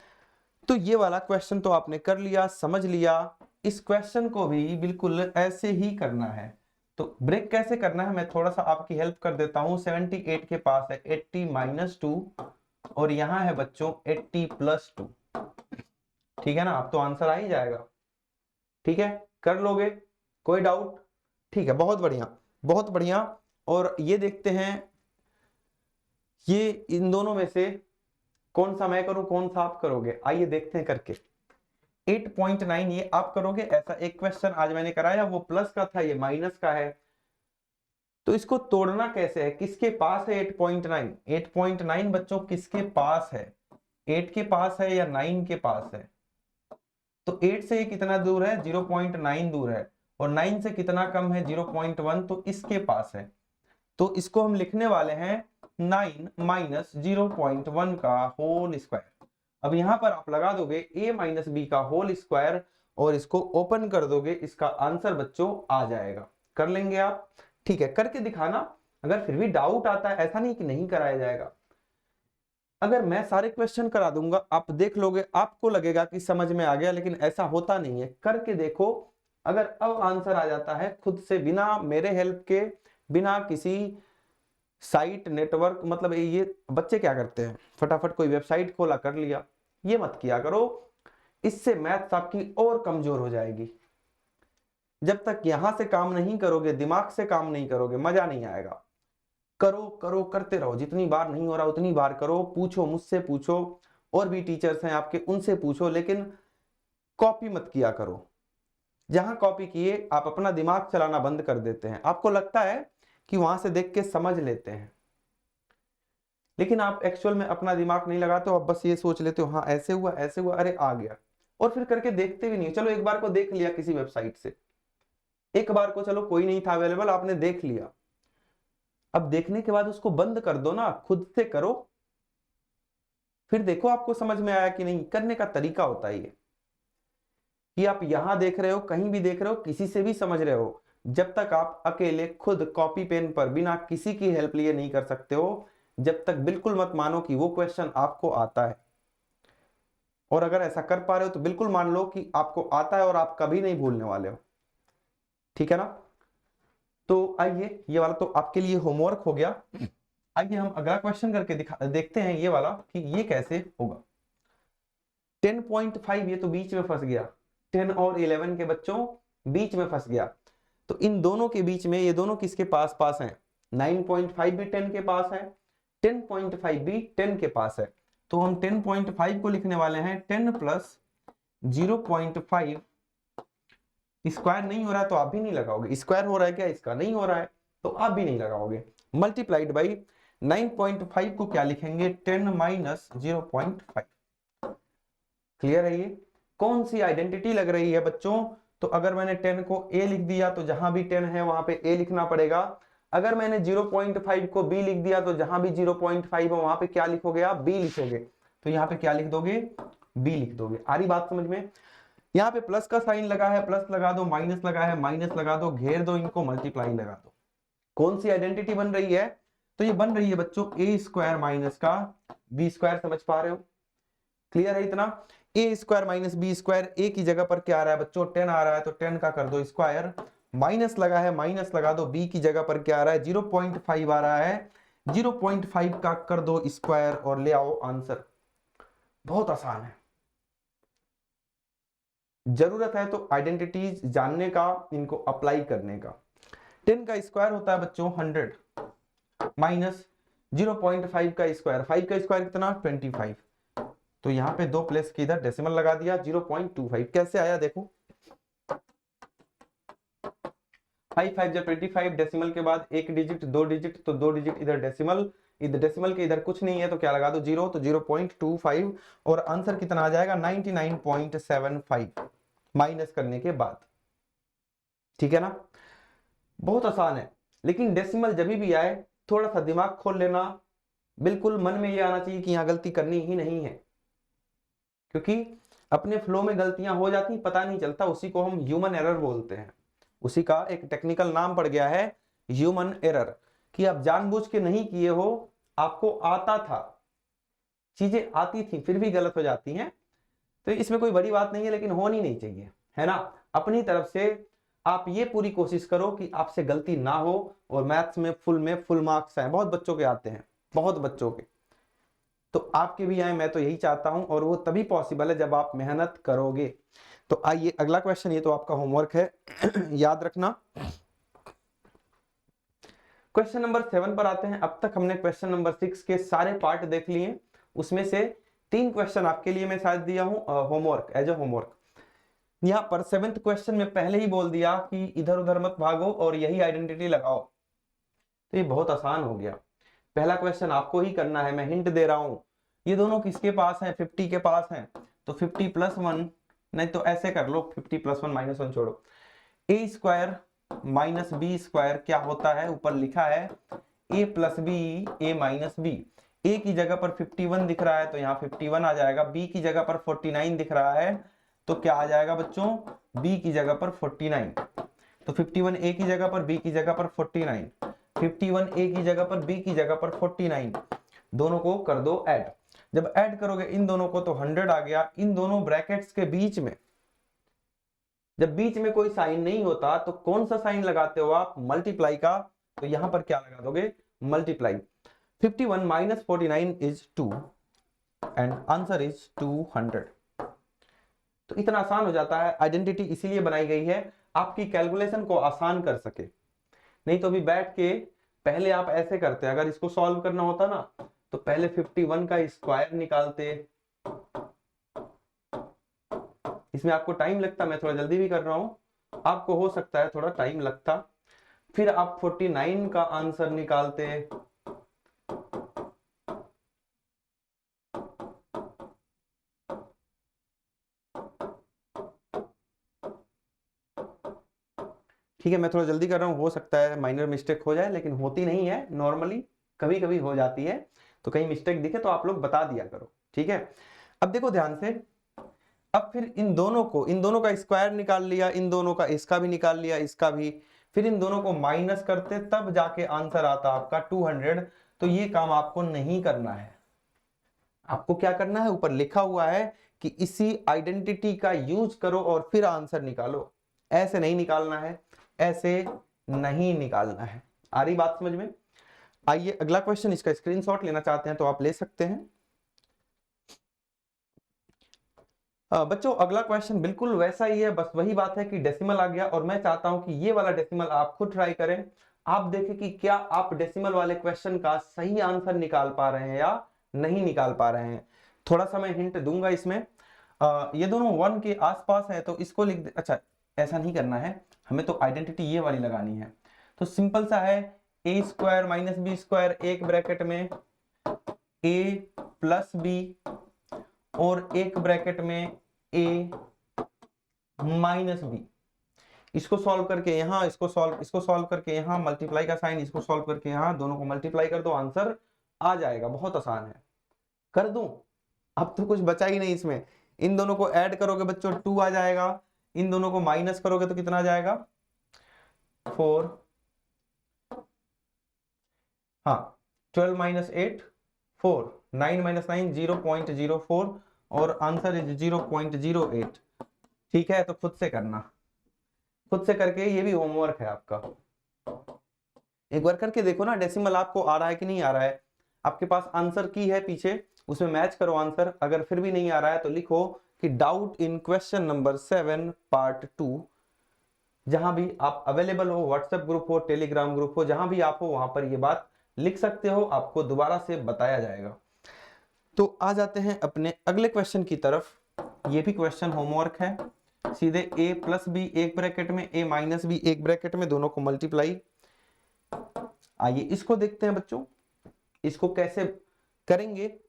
तो ये वाला क्वेश्चन तो आपने कर लिया, समझ लिया। इस क्वेश्चन को भी बिल्कुल ऐसे ही करना है। तो ब्रेक कैसे करना है मैं थोड़ा सा आपकी हेल्प कर देता हूं। 78 के पास है 80 माइनस 2 और यहां है बच्चों 80 प्लस 2, ठीक है ना? अब तो आंसर आ ही जाएगा, ठीक है, कर लोगे? कोई डाउट? ठीक है, बहुत बढ़िया, बहुत बढ़िया। और ये देखते हैं ये इन दोनों में से कौन सा मैं करूं कौन सा आप करोगे, आइए देखते हैं करके। 8.9 ये आप करोगे। ऐसा एक क्वेश्चन आज मैंने कराया, वो प्लस का था, ये माइनस का है। तो इसको तोड़ना कैसे है, किसके पास है 8.9? 8.9 बच्चों किसके पास है? 8 के पास है या 9 के पास है? तो 8 से कितना दूर है, 0.9 दूर है, और 9 से कितना कम है, 0.1, तो इसके पास है। तो इसको हम लिखने वाले हैं 9 माइनस 0.1 का होल स्क्वायर। अब यहां पर आप लगा दोगे a माइनस बी का होल स्क्वायर और इसको ओपन कर दोगे, इसका आंसर बच्चों आ जाएगा। कर लेंगे आप? ठीक है, करके दिखाना। अगर फिर भी डाउट आता है, ऐसा नहीं कि नहीं कराया जाएगा। अगर मैं सारे क्वेश्चन करा दूंगा आप देख लोगे, आपको लगेगा कि समझ में आ गया, लेकिन ऐसा होता नहीं है। करके देखो, अगर अब आंसर आ जाता है खुद से, बिना मेरे हेल्प के, बिना किसी साइट नेटवर्क, मतलब ये बच्चे क्या करते हैं फटाफट कोई वेबसाइट खोला कर लिया, ये मत किया करो। इससे मैथ्स आपकी और कमजोर हो जाएगी। जब तक यहां से काम नहीं करोगे, दिमाग से काम नहीं करोगे, मजा नहीं आएगा। करो करो करते रहो, जितनी बार नहीं हो रहा उतनी बार करो, पूछो मुझसे, पूछो और भी टीचर्स हैं आपके उनसे पूछो, लेकिन कॉपी मत किया करो। जहां कॉपी किए आप अपना दिमाग चलाना बंद कर देते हैं। आपको लगता है कि वहां से देख के समझ लेते हैं, लेकिन आप एक्चुअल में अपना दिमाग नहीं लगाते हो। आप बस ये सोच लेते हो हाँ ऐसे हुआ ऐसे हुआ, अरे आ गया, और फिर करके देखते भी नहीं। चलो एक बार को देख लिया किसी वेबसाइट से, एक बार को चलो कोई नहीं था अवेलेबल, आपने देख लिया, अब देखने के बाद उसको बंद कर दो ना, खुद से करो, फिर देखो आपको समझ में आया कि नहीं। करने का तरीका होता है ये कि आप यहां देख रहे हो, कहीं भी देख रहे हो, किसी से भी समझ रहे हो, जब तक आप अकेले खुद कॉपी पेन पर बिना किसी की हेल्प लिए नहीं कर सकते हो, जब तक बिल्कुल मत मानो कि वो क्वेश्चन आपको आता है, और अगर ऐसा कर पा रहे हो तो बिल्कुल मान लो कि आपको आता है और आप कभी नहीं भूलने वाले हो, ठीक है ना। तो आइए, ये वाला तो आपके लिए होमवर्क हो गया। आइए हम अगला क्वेश्चन करके देखते हैं ये वाला कि ये कैसे होगा। 10.5 ये तो बीच में फंस गया, 10 और 11 के बच्चों बीच में फंस गया। तो इन दोनों के बीच में ये दोनों किसके पास पास हैं? 9.5 भी 10 के पास है, 10.5 भी 10 के पास है। तो हम 10.5 को लिखने वाले हैं 10 प्लस 0.5। स्क्वायर नहीं हो रहा है तो आप भी नहीं लगाओगे, स्क्वायर हो रहा है क्या इसका? नहीं हो रहा है तो आप भी नहीं लगाओगे। मल्टीप्लाइड बाई 9.5 को क्या लिखेंगे? 10 माइनस 0.5। क्लियर है? ये कौन सी आइडेंटिटी लग रही है बच्चों? तो अगर मैंने 10 को a लिख दिया तो जहां भी 10 है वहां पे a लिखना पड़ेगा। अगर मैंने 0.5 को b लिख दिया तो जहां भी 0.5 है वहां पे क्या लिखोगे आप? b लिखोगे। तो यहाँ पे क्या लिख दोगे? b लिख दोगे। आ रही बात समझ में? यहाँ पे प्लस का साइन लगा है, प्लस लगा दो, माइनस लगा है, माइनस लगा दो, घेर दो इनको, मल्टीप्लाई लगा दो। कौन सी आइडेंटिटी बन रही है? तो ये बन रही है बच्चों a स्क्वायर माइनस का b स्क्वायर। समझ पा रहे हो? क्लियर है इतना? ए square minus B square, a की जगह पर क्या आ रहा है बच्चों? 10 आ रहा है तो 10 का कर दो स्क्वायर, माइनस लगा है माइनस लगा दो, बी की जगह पर क्या आ रहा है? 0.5 आ रहा है, 0.5 का कर दो स्क्वायर और ले आओ आंसर। बहुत आसान है। जरूरत है तो आइडेंटिटीज जानने का, इनको अप्लाई करने का। 10 का स्क्वायर होता है बच्चों 100 माइनस 0.5 का स्क्वायर, 5 का स्क्वायर कितना? 25। तो यहाँ पे दो प्लेस के इधर डेसिमल लगा दिया 0.25। कैसे आया देखो, 5 5 जब 25, डेसिमल के बाद एक डिजिट, दो डिजिट, तो दो डिजिट इधर डेसिमल, इधर डेसिमल के इधर कुछ नहीं है तो क्या लगा दो? 0, तो 0.25 और आंसर कितना आ जाएगा? 99.75 माइनस करने के बाद। ठीक है ना? बहुत आसान है। लेकिन डेसिमल जब भी आए थोड़ा सा दिमाग खोल लेना, बिल्कुल मन में ये आना चाहिए कि यहाँ गलती करनी ही नहीं है, क्योंकि अपने फ्लो में गलतियां हो जाती, पता नहीं चलता। उसी को हम ह्यूमन एरर बोलते हैं। उसी का एक टेक्निकल नाम पड़ गया है ह्यूमन एरर, कि आप जानबूझ के नहीं किए हो, आपको आता था, चीजें आती थी, फिर भी गलत हो जाती हैं। तो इसमें कोई बड़ी बात नहीं है, लेकिन होनी नहीं चाहिए, है ना। अपनी तरफ से आप ये पूरी कोशिश करो कि आपसे गलती ना हो, और मैथ्स में फुल मार्क्स आए। बहुत बच्चों के आते हैं, बहुत बच्चों के, तो आपके भी आए, मैं तो यही चाहता हूं, और वो तभी पॉसिबल है जब आप मेहनत करोगे। तो आइए अगला क्वेश्चन, ये तो आपका होमवर्क है याद रखना। क्वेश्चन नंबर 7 पर आते हैं। अब तक हमने क्वेश्चन नंबर 6 के सारे पार्ट देख लिए, उसमें से 3 क्वेश्चन आपके लिए मैं शायद दिया हूं होमवर्क, एज ए होमवर्क। यहां पर 7th क्वेश्चन में पहले ही बोल दिया कि इधर उधर मत भागो और यही आइडेंटिटी लगाओ। तो ये बहुत आसान हो गया। पहला क्वेश्चन आपको ही करना है, मैं हिंट दे रहा हूं। ये दोनों किसके पास हैं? 50 के पास हैं। तो 50 प्लस 1, नहीं तो ऐसे कर लो, 50 प्लस 1 माइनस 1 छोड़ो, ए स्क्वायर माइनस बी स्क्वायर क्या होता है? ऊपर लिखा है ए plus B, A minus B. ए की जगह पर 51 दिख रहा है तो यहाँ 51 आ जाएगा, बी की जगह पर 49 दिख रहा है तो क्या आ जाएगा बच्चों? बी की जगह पर 49। तो 51 ए की जगह पर, बी की जगह पर 49, 51 ए की जगह पर, बी की जगह पर 49, दोनों को कर दो ऐड। जब ऐड करोगे इन दोनों को तो 100 आ गया। इन दोनों ब्रैकेट्स के बीच में, जब बीच में कोई साइन नहीं होता तो कौन सा साइन लगाते हो आप? मल्टीप्लाई का। तो यहां पर क्या लगा दोगे? Multiply. 51 minus 49 is 2 and answer is 200। तो इतना आसान हो जाता है। आइडेंटिटी इसीलिए बनाई गई है आपकी कैलकुलेशन को आसान कर सके। नहीं तो अभी बैठ के पहले आप ऐसे करते, अगर इसको सॉल्व करना होता ना तो पहले 51 का स्क्वायर निकालते, इसमें आपको टाइम लगता, मैं थोड़ा जल्दी भी कर रहा हूं, आपको हो सकता है थोड़ा टाइम लगता। फिर आप 49 का आंसर निकालते, ठीक है मैं थोड़ा जल्दी कर रहा हूं, हो सकता है माइनर मिस्टेक हो जाए, लेकिन होती नहीं है, नॉर्मली कभी कभी हो जाती है। तो कहीं मिस्टेक दिखे तो आप लोग बता दिया करो, ठीक है। अब देखो ध्यान से, अब फिर इन दोनों का स्क्वायर निकाल लिया, इन दोनों का, इसका भी निकाल लिया, इसका भी, फिर इन दोनों को माइनस करते तब जाके आंसर आता आपका 200। तो ये काम आपको नहीं करना है। आपको क्या करना है, ऊपर लिखा हुआ है कि इसी आइडेंटिटी का यूज करो और फिर आंसर निकालो। ऐसे नहीं निकालना है, ऐसे नहीं निकालना है। आ रही बात समझ में? आइए अगला क्वेश्चन, इसका स्क्रीनशॉट लेना चाहते हैं तो आप ले सकते हैं। बच्चों अगला क्वेश्चन बिल्कुल वैसा ही है, बस वही बात है कि डेसिमल आ गया और मैं चाहता हूं कि ये वाला डेसिमल आप खुद ट्राई करें। आप देखें कि क्या आप डेसिमल वाले क्वेश्चन का सही आंसर निकाल पा रहे हैं या नहीं निकाल पा रहे हैं। थोड़ा सा मैं हिंट दूंगा इसमें। ये दोनों 1 के आसपास है तो इसको लिख दे। अच्छा, ऐसा नहीं करना है, हमें तो आइडेंटिटी ये वाली लगानी है। तो सिंपल सा है, ए स्क्वायर माइनस बी स्क्वायर एक ब्रैकेट में ए प्लस बी और एक ब्रैकेट में ए माइनस बी। इसको सॉल्व करके यहाँ, इसको सॉल्व करके यहाँ, मल्टीप्लाई का साइन, इसको सॉल्व करके यहाँ, दोनों को मल्टीप्लाई कर दो, आंसर आ जाएगा। बहुत आसान है। कर दूं? अब तो कुछ बचा ही नहीं इसमें। इन दोनों को ऐड करोगे बच्चों 2 आ जाएगा, इन दोनों को माइनस करोगे तो कितना आ जाएगा 4। हाँ, 12 माइनस 8 4, 9 माइनस 9 0.04 और आंसर इज 0.08। ठीक है, तो खुद से करना, खुद से करके, ये भी होमवर्क है आपका। एक बार करके देखो ना, डेसिमल आपको आ रहा है कि नहीं आ रहा है। आपके पास आंसर की है पीछे, उसमें मैच करो आंसर। अगर फिर भी नहीं आ रहा है तो लिखो कि doubt in question number 7 part 2। जहां भी आप अवेलेबल हो, व्हाट्सएप ग्रुप हो, टेलीग्राम ग्रुप हो, जहां भी आप हो वहां पर ये बात लिख सकते हो, आपको दोबारा से बताया जाएगा। तो आ जाते हैं अपने अगले क्वेश्चन की तरफ। ये भी क्वेश्चन होमवर्क है। सीधे a प्लस बी एक ब्रैकेट में, a माइनस बी एक ब्रैकेट में, दोनों को मल्टीप्लाई। आइए इसको देखते हैं बच्चों, इसको कैसे करेंगे।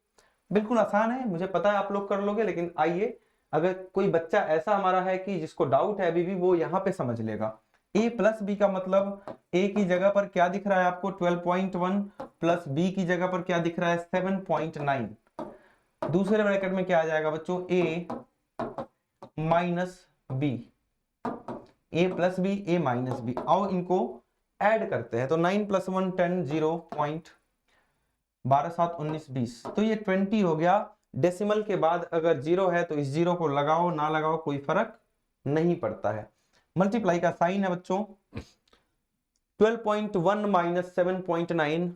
बिल्कुल आसान है, मुझे पता है आप लोग कर लोगे, लेकिन आइए, अगर कोई बच्चा ऐसा हमारा है कि जिसको डाउट है अभी भी, वो यहाँ पे समझ लेगा। a प्लस बी का मतलब a की जगह पर क्या दिख रहा है आपको 12.1 प्लस b की जगह पर क्या दिख रहा है 7.9। दूसरे ब्रैकेट में क्या आ जाएगा बच्चों a minus B, a plus B, a minus B. आओ इनको ऐड करते हैं। तो 9 प्लस 1 10, 0.12 7 19 20, तो ये 20 हो गया। डेसिमल के बाद अगर 0 है तो इस 0 को लगाओ ना लगाओ कोई फर्क नहीं पड़ता है। मल्टीप्लाई का साइन है बच्चों। 12.1 माइनस 7.9।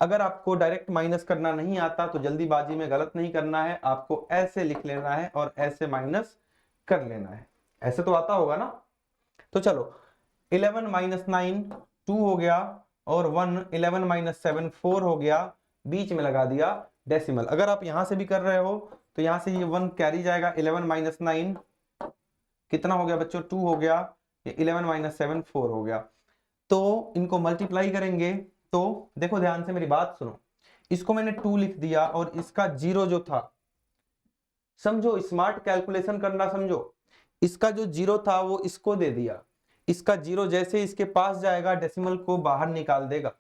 अगर आपको डायरेक्ट माइनस करना नहीं आता तो जल्दीबाजी में गलत नहीं करना है, आपको ऐसे लिख लेना है और ऐसे माइनस कर लेना है। ऐसे तो आता होगा ना। तो चलो 11 माइनस 9 2 हो गया और 1, 11 माइनस 7 4 हो गया, बीच में लगा दिया डेसिमल। अगर आप यहां से भी कर रहे हो तो यहां से ये 1 कैरी जाएगा। 11 माइनस 9 कितना हो गया बच्चों 2 हो गया, ये 11 माइनस 7 4 हो गया। तो इनको मल्टीप्लाई करेंगे तो देखो ध्यान से मेरी बात सुनो, इसको मैंने 2 लिख दिया और इसका 0 जो था, समझो स्मार्ट कैलकुलेशन करना, समझो इसका जो 0 था वो इसको दे दिया। इसका 0 जैसे इसके पास जाएगा डेसिमल को बाहर निकाल देगा।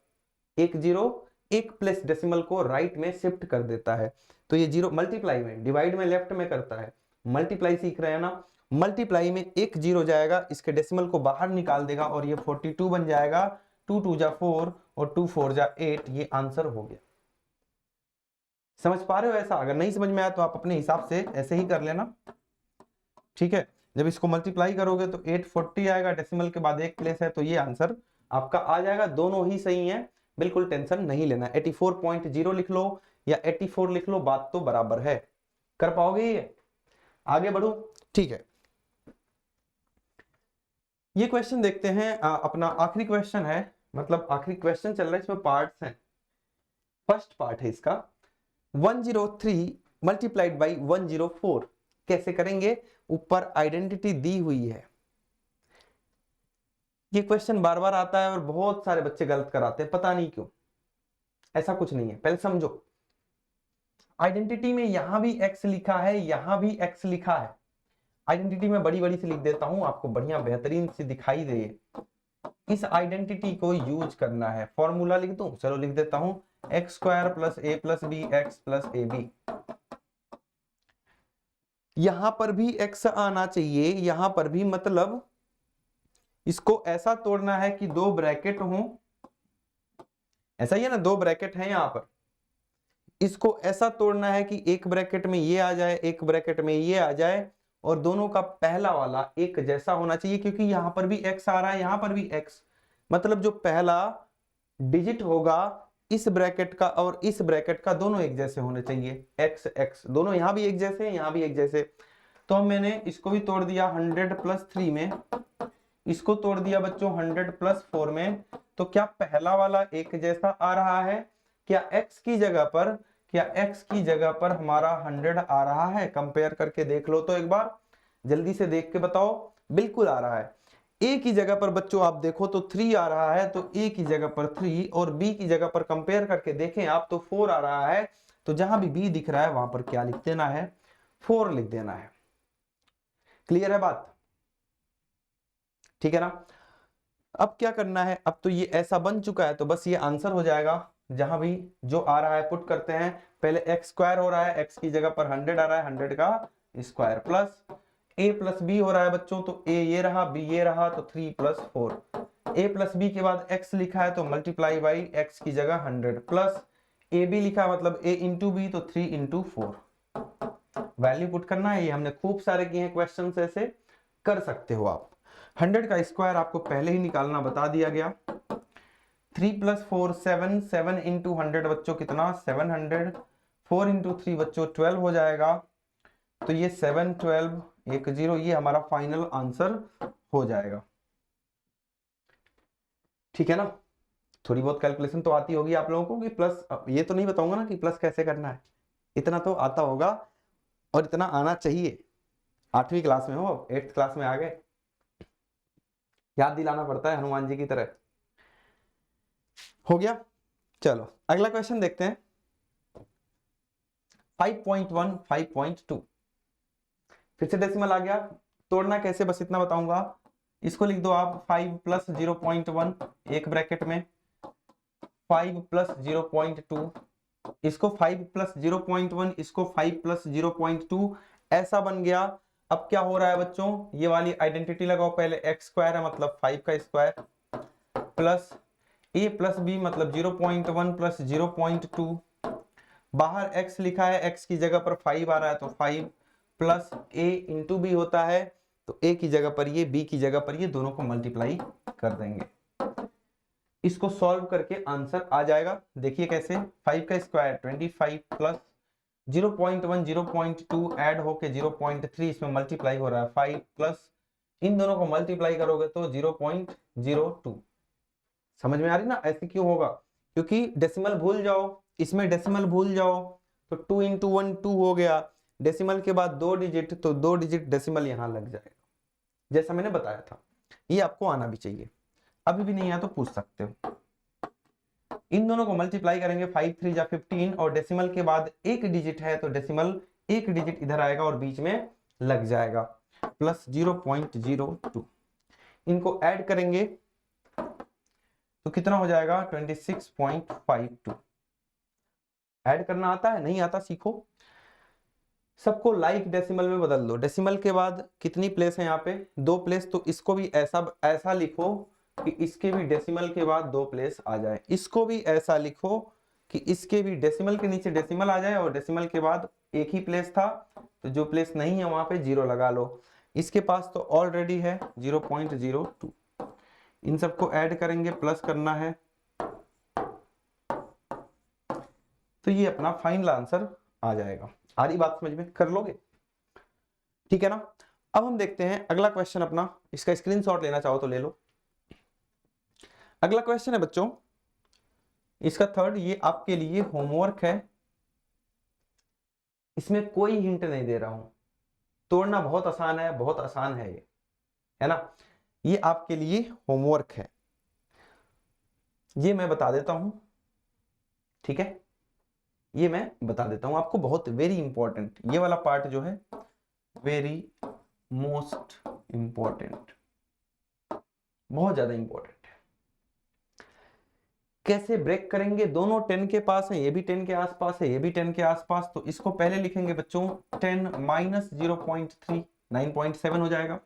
एक 0 एक प्लेस डेसिमल को राइट में शिफ्ट कर देता है। तो ये 0 मल्टीप्लाई में, डिवाइड में लेफ्ट में करता है। मल्टीप्लाई सीख रहे हैं ना, मल्टीप्लाई में एक 0 जाएगा, इसके डेसिमल को बाहर निकाल देगा और ये 42 बन जाएगा। 2 2 जा 4 और 2 4 जा 8, ये आंसर हो गया। समझ पा रहे हो ऐसा? अगर नहीं समझ में आया तो आप अपने हिसाब से ऐसे ही कर लेना। ठीक है, जब इसको मल्टीप्लाई करोगे तो 840 आएगा, डेसिमल के बाद एक प्लेस है, तो ये आंसर आपका आ जाएगा। दोनों ही सही है, बिल्कुल टेंशन नहीं लेना। 84.0 लिख लो या 84 लिख लो, बात तो बराबर है। कर पाओगे ये? आगे बढ़ो। ठीक है, ये क्वेश्चन देखते हैं। अपना आखिरी क्वेश्चन है, मतलब आखिरी क्वेश्चन चल रहा है, इसमें पार्ट्स हैं। फर्स्ट पार्ट है इसका, 103 मल्टीप्लाइड बाई 104 कैसे करेंगे। ऊपर आइडेंटिटी दी हुई है। ये क्वेश्चन बार बार आता है और बहुत सारे बच्चे गलत कराते हैं, पता नहीं क्यों। ऐसा कुछ नहीं है, पहले समझो। आइडेंटिटी में यहां भी x लिखा है, यहां भी x लिखा है। आइडेंटिटी में बड़ी बड़ी से लिख देता हूं, आपको बढ़िया बेहतरीन से दिखाई दे। इस आइडेंटिटी को यूज करना है। फॉर्मूला लिख दूं, चलो लिख देता हूं, X square plus A plus B x plus A B. यहां पर भी x आना चाहिए, यहां पर भी, मतलब इसको ऐसा तोड़ना है कि दो ब्रैकेट हो, ऐसा ही है ना, दो ब्रैकेट हैं यहाँ पर, इसको ऐसा तोड़ना है कि एक ब्रैकेट में ये आ जाए, एक ब्रैकेट में ये आ जाए, और दोनों का पहला वाला एक जैसा होना चाहिए, क्योंकि यहां पर भी x आ रहा है, यहां पर भी x, मतलब जो पहला डिजिट होगा इस ब्रैकेट का और इस ब्रैकेट का, दोनों एक जैसे होने चाहिए, x x दोनों, यहां भी एक जैसे हैं, यहां भी एक जैसे। तो मैंने इसको भी तोड़ दिया 100 प्लस 3 में, इसको तोड़ दिया बच्चों 100 प्लस 4 में। तो क्या पहला वाला एक जैसा आ रहा है? क्या x की जगह पर, क्या x की जगह पर हमारा 100 आ रहा है? कंपेयर करके देख लो तो एक बार, जल्दी से देख के बताओ। बिल्कुल आ रहा है। a की जगह पर बच्चों आप देखो तो 3 आ रहा है, तो a की जगह पर 3, और b की जगह पर कंपेयर करके देखें आप तो 4 आ रहा है। तो जहां भी b दिख रहा है वहां पर क्या लिख देना है? 4 लिख देना है। क्लियर है बात? ठीक है ना? अब क्या करना है, अब तो ये ऐसा बन चुका है, तो बस ये आंसर हो जाएगा। जहां भी जो आ रहा है पुट करते हैं, पहले x स्क्वायर हो रहा है, x की जगह पर 100 आ रहा है, 100 का square, plus a plus b हो रहा है बच्चों, तो a ये रहा, b ये रहा, तो 3 प्लस 4, a प्लस b के बाद x लिखा है तो मल्टीप्लाई बाई x की जगह 100, प्लस ab लिखा है मतलब a इंटू b, तो 3 इंटू 4 वैल्यू पुट करना है। ये हमने खूब सारे किए हैं क्वेश्चन, ऐसे कर सकते हो आप। 100 का स्क्वायर आपको पहले ही निकालना बता दिया गया। 3 प्लस 4 7, 7 इंटू 100 बच्चों कितना? 700, 4 इंटू 3 बच्चों 12 हो जाएगा। तो ये 7 12 1 0, ये हमारा फाइनल आंसर हो जाएगा। ठीक है ना? थोड़ी बहुत कैलकुलेशन तो आती होगी आप लोगों को कि प्लस, ये तो नहीं बताऊंगा ना कि प्लस कैसे करना है, इतना तो आता होगा और इतना आना चाहिए। 8वीं क्लास में हो, 8th क्लास में आ गए, याद दिलाना पड़ता है हनुमान जी की तरह। हो गया? चलो अगला क्वेश्चन देखते हैं। 5.1 5.2, फिर से डेसिमल आ गया। तोड़ना कैसे बस इतना बताऊंगा। इसको लिख दो आप 5 प्लस 0.1 एक ब्रैकेट में, 5 प्लस 0.2, इसको 5 प्लस 0.1, इसको 5 प्लस 0.2, ऐसा बन गया। अब क्या हो रहा है बच्चों, ये वाली आइडेंटिटी लगाओ पहले, x स्क्वायर है मतलब 5 का square, plus a plus b मतलब 0.1 प्लस 0.2, बाहर x लिखा है, x की जगह पर 5 आ रहा है तो 5, प्लस a इंटू b होता है, तो a की जगह पर ये, b की जगह पर ये, दोनों को मल्टीप्लाई कर देंगे। इसको सॉल्व करके आंसर आ जाएगा। देखिए कैसे, 5 का स्क्वायर 25 प्लस 0.1 0.2 ऐड होके 0.3, इसमें मल्टीप्लाई हो रहा है 5, प्लस इन दोनों को मल्टीप्लाई करोगे तो 0.02। समझ में आ रही ना ऐसे क्यों होगा? क्योंकि डेसिमल भूल जाओ, इसमें डेसिमल भूल जाओ, तो 2 इंटू 1 2 हो गया, डेसिमल के बाद 2 डिजिट, तो 2 डिजिट डेसिमल यहां लग जाएगा, जैसा मैंने बताया था। ये आपको आना भी चाहिए, अभी भी नहीं आया तो पूछ सकते हो। इन दोनों को मल्टीप्लाई करेंगे, 5 3 जा 15, और डेसिमल के बाद एक डिजिट है तो डेसिमल एक डिजिट इधर आएगा और बीच में लग जाएगा, प्लस 0.02। इनको ऐड करेंगे तो कितना हो जाएगा? 26.52। ऐड करना आता है? नहीं आता? सीखो। सबको लाइक डेसिमल में बदल दो। डेसिमल के बाद कितनी प्लेस है यहाँ पे? 2 प्लेस, तो इसको भी ऐसा लिखो कि इसके भी डेसिमल के बाद 2 प्लेस आ जाए। इसको भी ऐसा लिखो कि इसके भी डेसिमल के नीचे डेसिमल आ जाए और डेसिमल के बाद एक ही प्लेस था, तो जो प्लेस नहीं है वहां पे 0 लगा लो। इसके पास तो ऑलरेडी है 0.02। इन सबको ऐड करेंगे, प्लस करना है, तो ये अपना फाइनल आंसर आ जाएगा। आ रही बात समझ में? कर लोगे? ठीक है ना? अब हम देखते हैं अगला क्वेश्चन अपना, इसका स्क्रीनशॉट लेना चाहो तो ले लो। अगला क्वेश्चन है बच्चों, इसका थर्ड, ये आपके लिए होमवर्क है, इसमें कोई हिंट नहीं दे रहा हूं, तोड़ना बहुत आसान है, बहुत आसान है ये, है ना? ये आपके लिए होमवर्क है, ये मैं बता देता हूं, ठीक है? ये मैं बता देता हूं आपको, बहुत वेरी इंपॉर्टेंट ये वाला पार्ट जो है, वेरी मोस्ट इंपॉर्टेंट, बहुत ज्यादा इंपॉर्टेंट है। कैसे ब्रेक करेंगे? दोनों 10 के पास है, ये भी 10 के आसपास है, ये भी 10 के आसपास, तो इसको पहले लिखेंगे बच्चों 10 माइनस 0.3, 9.7 हो जाएगा।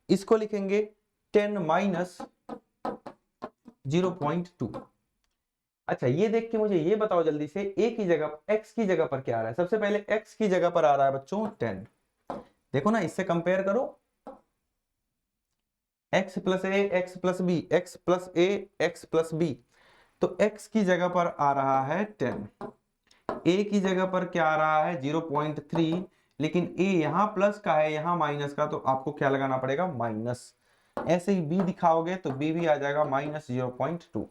इसको लिखेंगे 10 माइनस 0.2, अच्छा, ये देख के मुझे ये बताओ जल्दी से, ए की जगह x की जगह पर क्या आ रहा है? सबसे पहले x की जगह पर आ रहा है बच्चों 10। देखो ना, इससे कंपेयर करो, x plus a x plus B, x plus a x plus b, तो x की जगह पर आ रहा है 10, a की जगह पर क्या आ रहा है 0.3, लेकिन a यहाँ प्लस का है यहाँ माइनस का, तो आपको क्या लगाना पड़ेगा? माइनस। ऐसे ही b दिखाओगे तो b भी आ जाएगा माइनस 0.2।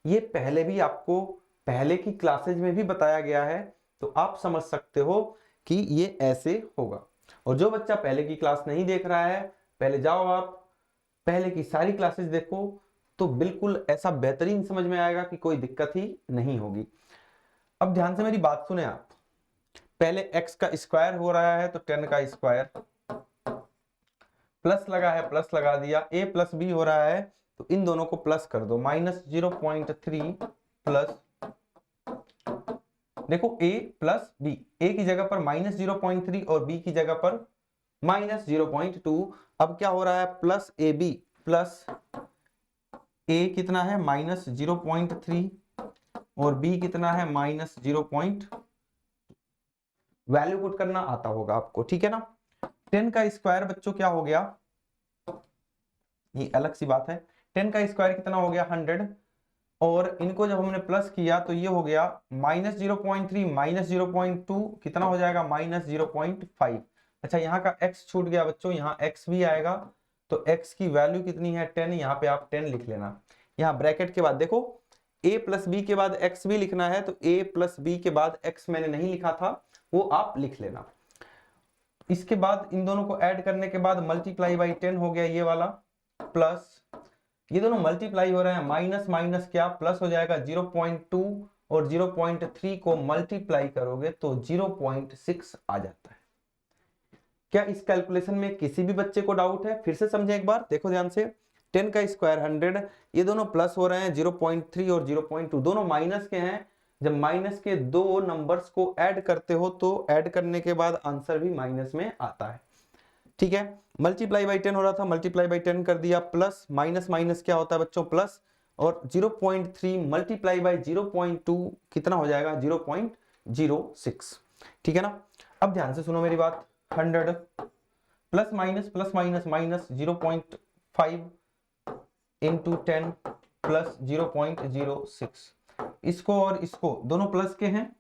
ये पहले भी आपको पहले की क्लासेज में भी बताया गया है, तो आप समझ सकते हो कि ये ऐसे होगा। और जो बच्चा पहले की क्लास नहीं देख रहा है, पहले जाओ आप पहले की सारी क्लासेस देखो, तो बिल्कुल ऐसा बेहतरीन समझ में आएगा कि कोई दिक्कत ही नहीं होगी। अब ध्यान से मेरी बात सुने आप, पहले x का स्क्वायर हो रहा है, तो 10 का स्क्वायर, प्लस लगा है प्लस लगा दिया, a प्लस बी हो रहा है, तो इन दोनों को प्लस कर दो, माइनस 0.3 प्लस, देखो a प्लस बी, a की जगह पर माइनस 0.3 और b की जगह पर माइनस 0.2। अब क्या हो रहा है? Plus A B plus a कितना है? माइनस 0.3 और b कितना है? माइनस 0. वैल्यू पुट करना आता होगा आपको, ठीक है ना? 10 का स्क्वायर बच्चों क्या हो गया? ये अलग सी बात है। 10 का स्क्वायर कितना हो गया? 100। और इनको जब हमने प्लस किया तो ये हो गया माइनस 0.3 माइनस 0.2 कितना हो जाएगा? माइनस 0.5। अच्छा, यहाँ का x छूट गया बच्चों, यहाँ x भी आएगा, तो x की वैल्यू कितनी है? 10। यहाँ पे आप 10 लिख लेना। यहाँ ब्रैकेट के बाद देखो, a प्लस बी के बाद x भी लिखना है, तो a प्लस बी के बाद x मैंने नहीं लिखा था, वो आप लिख लेना। इसके बाद इन दोनों को ऐड करने के बाद मल्टीप्लाई बाई 10 हो गया ये वाला, प्लस ये दोनों मल्टीप्लाई हो रहे हैं, माइनस माइनस क्या प्लस हो जाएगा? 0.2 और 0.3 को मल्टीप्लाई करोगे तो 0.6 आ जाता है। क्या इस कैलकुलेशन में किसी भी बच्चे को डाउट है? फिर से समझे एक बार, देखो ध्यान से। 10 का स्क्वायर 100, ये दोनों प्लस हो रहे हैं, 0.3 और 0.2 दोनों माइनस के हैं। जब माइनस के दो नंबर्स को ऐड करते हो तो ऐड करने के बाद आंसर भी माइनस में आता है, ठीक है? मल्टीप्लाई बाई 10 हो रहा था, मल्टीप्लाई बाई 10 कर दिया, प्लस माइनस माइनस क्या होता है बच्चों? प्लस, और 0.3 मल्टीप्लाई बाई 0.2 कितना हो जाएगा? 0.06, ठीक है ना? अब ध्यान से सुनो मेरी बात, 100 plus minus minus 0.5 into 10 plus 0.06, इसको और इसको दोनों प्लस के हैं,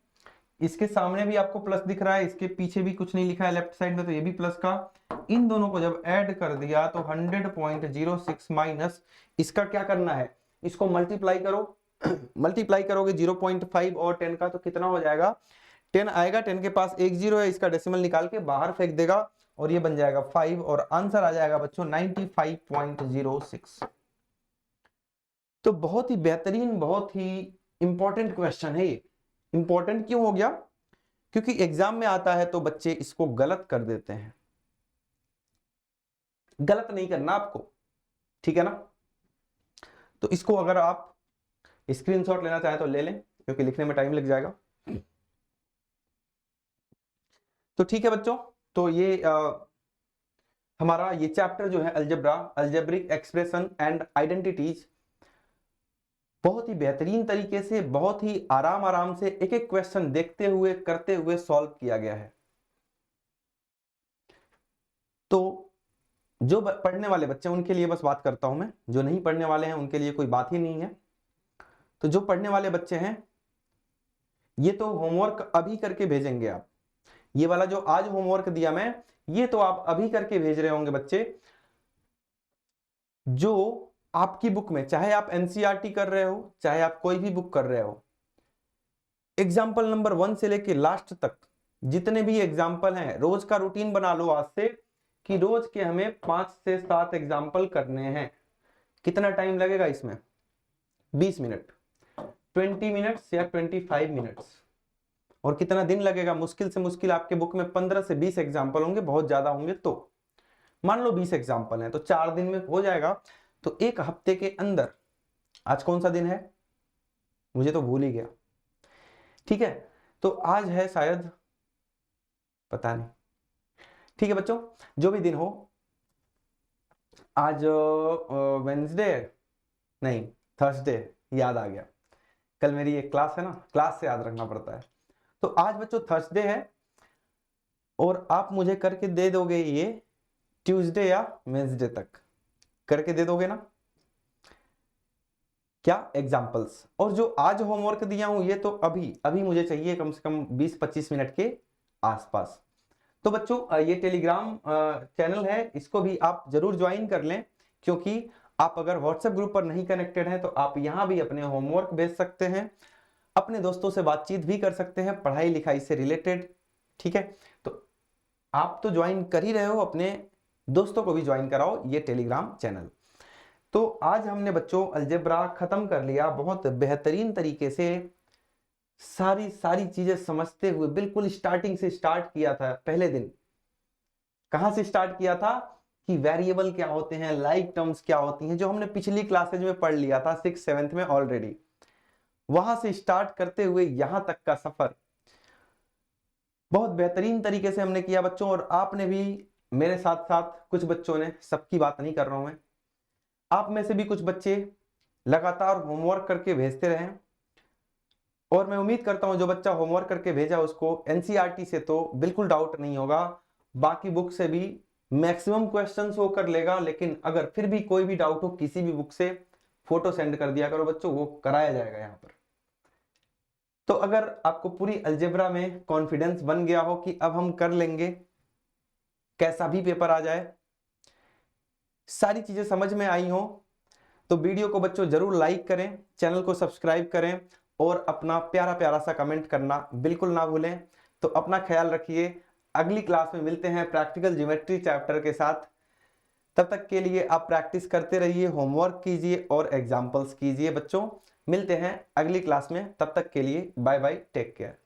इसके सामने भी आपको प्लस दिख रहा है, इसके पीछे भी कुछ नहीं लिखा है लेफ्ट साइड में, तो ये भी प्लस का। इन दोनों को जब ऐड कर दिया तो 100.06 माइनस इसका क्या करना है? इसको मल्टीप्लाई करो मल्टीप्लाई करोगे 0.5 और 10 का तो कितना हो जाएगा? 10 आएगा, 10 के पास एक जीरो है, इसका डेसिमल निकाल के बाहर फेंक देगा और ये बन जाएगा 5 और आंसर आ जाएगा बच्चों 95.06। तो बहुत ही बेहतरीन, बहुत ही इंपॉर्टेंट क्वेश्चन है ये। इंपॉर्टेंट क्यों हो गया? क्योंकि एग्जाम में आता है तो बच्चे इसको गलत कर देते हैं। गलत नहीं करना आपको, ठीक है ना? तो इसको अगर आप स्क्रीनशॉट लेना चाहें तो ले लें, क्योंकि लिखने में टाइम लग जाएगा। तो ठीक है बच्चों, तो ये हमारा ये चैप्टर जो है algebra, algebraic expression and identities, बहुत ही बेहतरीन तरीके से, बहुत ही आराम आराम से एक एक क्वेश्चन देखते हुए करते हुए सॉल्व किया गया है। तो जो पढ़ने वाले बच्चे उनके लिए बस बात करता हूं मैं, जो नहीं पढ़ने वाले हैं उनके लिए कोई बात ही नहीं है। तो जो पढ़ने वाले बच्चे हैं ये तो होमवर्क अभी करके भेजेंगे आप, ये वाला जो आज होमवर्क दिया मैं, ये तो आप अभी करके भेज रहे होंगे बच्चे। जो आपकी बुक में, चाहे आप एनसीईआरटी कर रहे हो, चाहे आप कोई भी बुक कर रहे हो, एग्जाम्पल नंबर 1 से लेके लास्ट तक जितने भी एग्जाम्पल हैं, रोज का रूटीन बना लो आज से कि रोज के हमें 5 से 7 एग्जाम्पल करने हैं। कितना टाइम लगेगा इसमें? 20 मिनट, 20 मिनट्स या 25 मिनट्स। और कितना दिन लगेगा? मुश्किल से मुश्किल आपके बुक में 15 से 20 एग्जाम्पल होंगे, बहुत ज्यादा होंगे तो मान लो 20 एग्जाम्पल हैं तो 4 दिन में हो जाएगा। तो एक हफ्ते के अंदर, आज कौन सा दिन है मुझे तो भूल ही गया, ठीक है? तो आज है शायद, पता नहीं, ठीक है बच्चों, जो भी दिन हो, आज वेंसडे नहीं, थर्सडे, याद आ गया, कल मेरी एक क्लास है ना, क्लास से याद रखना पड़ता है। तो आज बच्चों थर्सडे है और आप मुझे करके दे दोगे ये ट्यूसडे या वेंसडे तक करके दे दोगे ना, क्या एग्जाम्पल्स। और जो आज होमवर्क दिया हूं ये तो अभी अभी मुझे चाहिए कम से कम 20-25 मिनट के आसपास। तो बच्चों ये टेलीग्राम चैनल है, इसको भी आप जरूर ज्वाइन कर लें, क्योंकि आप अगर व्हाट्सएप ग्रुप पर नहीं कनेक्टेड हैं तो आप यहां भी अपने होमवर्क भेज सकते हैं, अपने दोस्तों से बातचीत भी कर सकते हैं पढ़ाई लिखाई से रिलेटेड। ठीक है, तो आप तो ज्वाइन कर ही रहे हो, अपने दोस्तों को भी ज्वाइन कराओ ये टेलीग्राम चैनल। तो आज हमने बच्चों अलजेब्रा खत्म कर लिया बहुत बेहतरीन तरीके से, सारी चीजें समझते हुए बिल्कुल स्टार्टिंग से स्टार्ट किया था। पहले दिन कहां से स्टार्ट किया था कि वेरिएबल क्या होते हैं, लाइक टर्म्स क्या होती हैं, जो हमने पिछली क्लासेज में पढ़ लिया था 6th-7th में ऑलरेडी। वहां से स्टार्ट करते हुए यहां तक का सफर बहुत बेहतरीन तरीके से हमने किया बच्चों। और आपने भी मेरे साथ साथ, कुछ बच्चों ने, सबकी बात नहीं कर रहा हूं मैं, आप में से भी कुछ बच्चे लगातार होमवर्क करके भेजते रहे, और मैं उम्मीद करता हूं जो बच्चा होमवर्क करके भेजा उसको एनसीईआरटी से तो बिल्कुल डाउट नहीं होगा, बाकी बुक से भी मैक्सिमम क्वेश्चंस वो कर लेगा। लेकिन अगर फिर भी कोई भी डाउट हो किसी भी बुक से, फोटो सेंड कर दिया करो बच्चों, वो कराया जाएगा यहाँ पर। तो अगर आपको पूरी अलजेब्रा में कॉन्फिडेंस बन गया हो कि अब हम कर लेंगे, कैसा भी पेपर आ जाए, सारी चीजें समझ में आई हो, तो वीडियो को बच्चों जरूर लाइक करें, चैनल को सब्सक्राइब करें और अपना प्यारा प्यारा सा कमेंट करना बिल्कुल ना भूलें। तो अपना ख्याल रखिए, अगली क्लास में मिलते हैं प्रैक्टिकल ज्योमेट्री चैप्टर के साथ। तब तक के लिए आप प्रैक्टिस करते रहिए, होमवर्क कीजिए और एग्जाम्पल्स कीजिए बच्चों। मिलते हैं अगली क्लास में, तब तक के लिए बाय बाय, टेक केयर।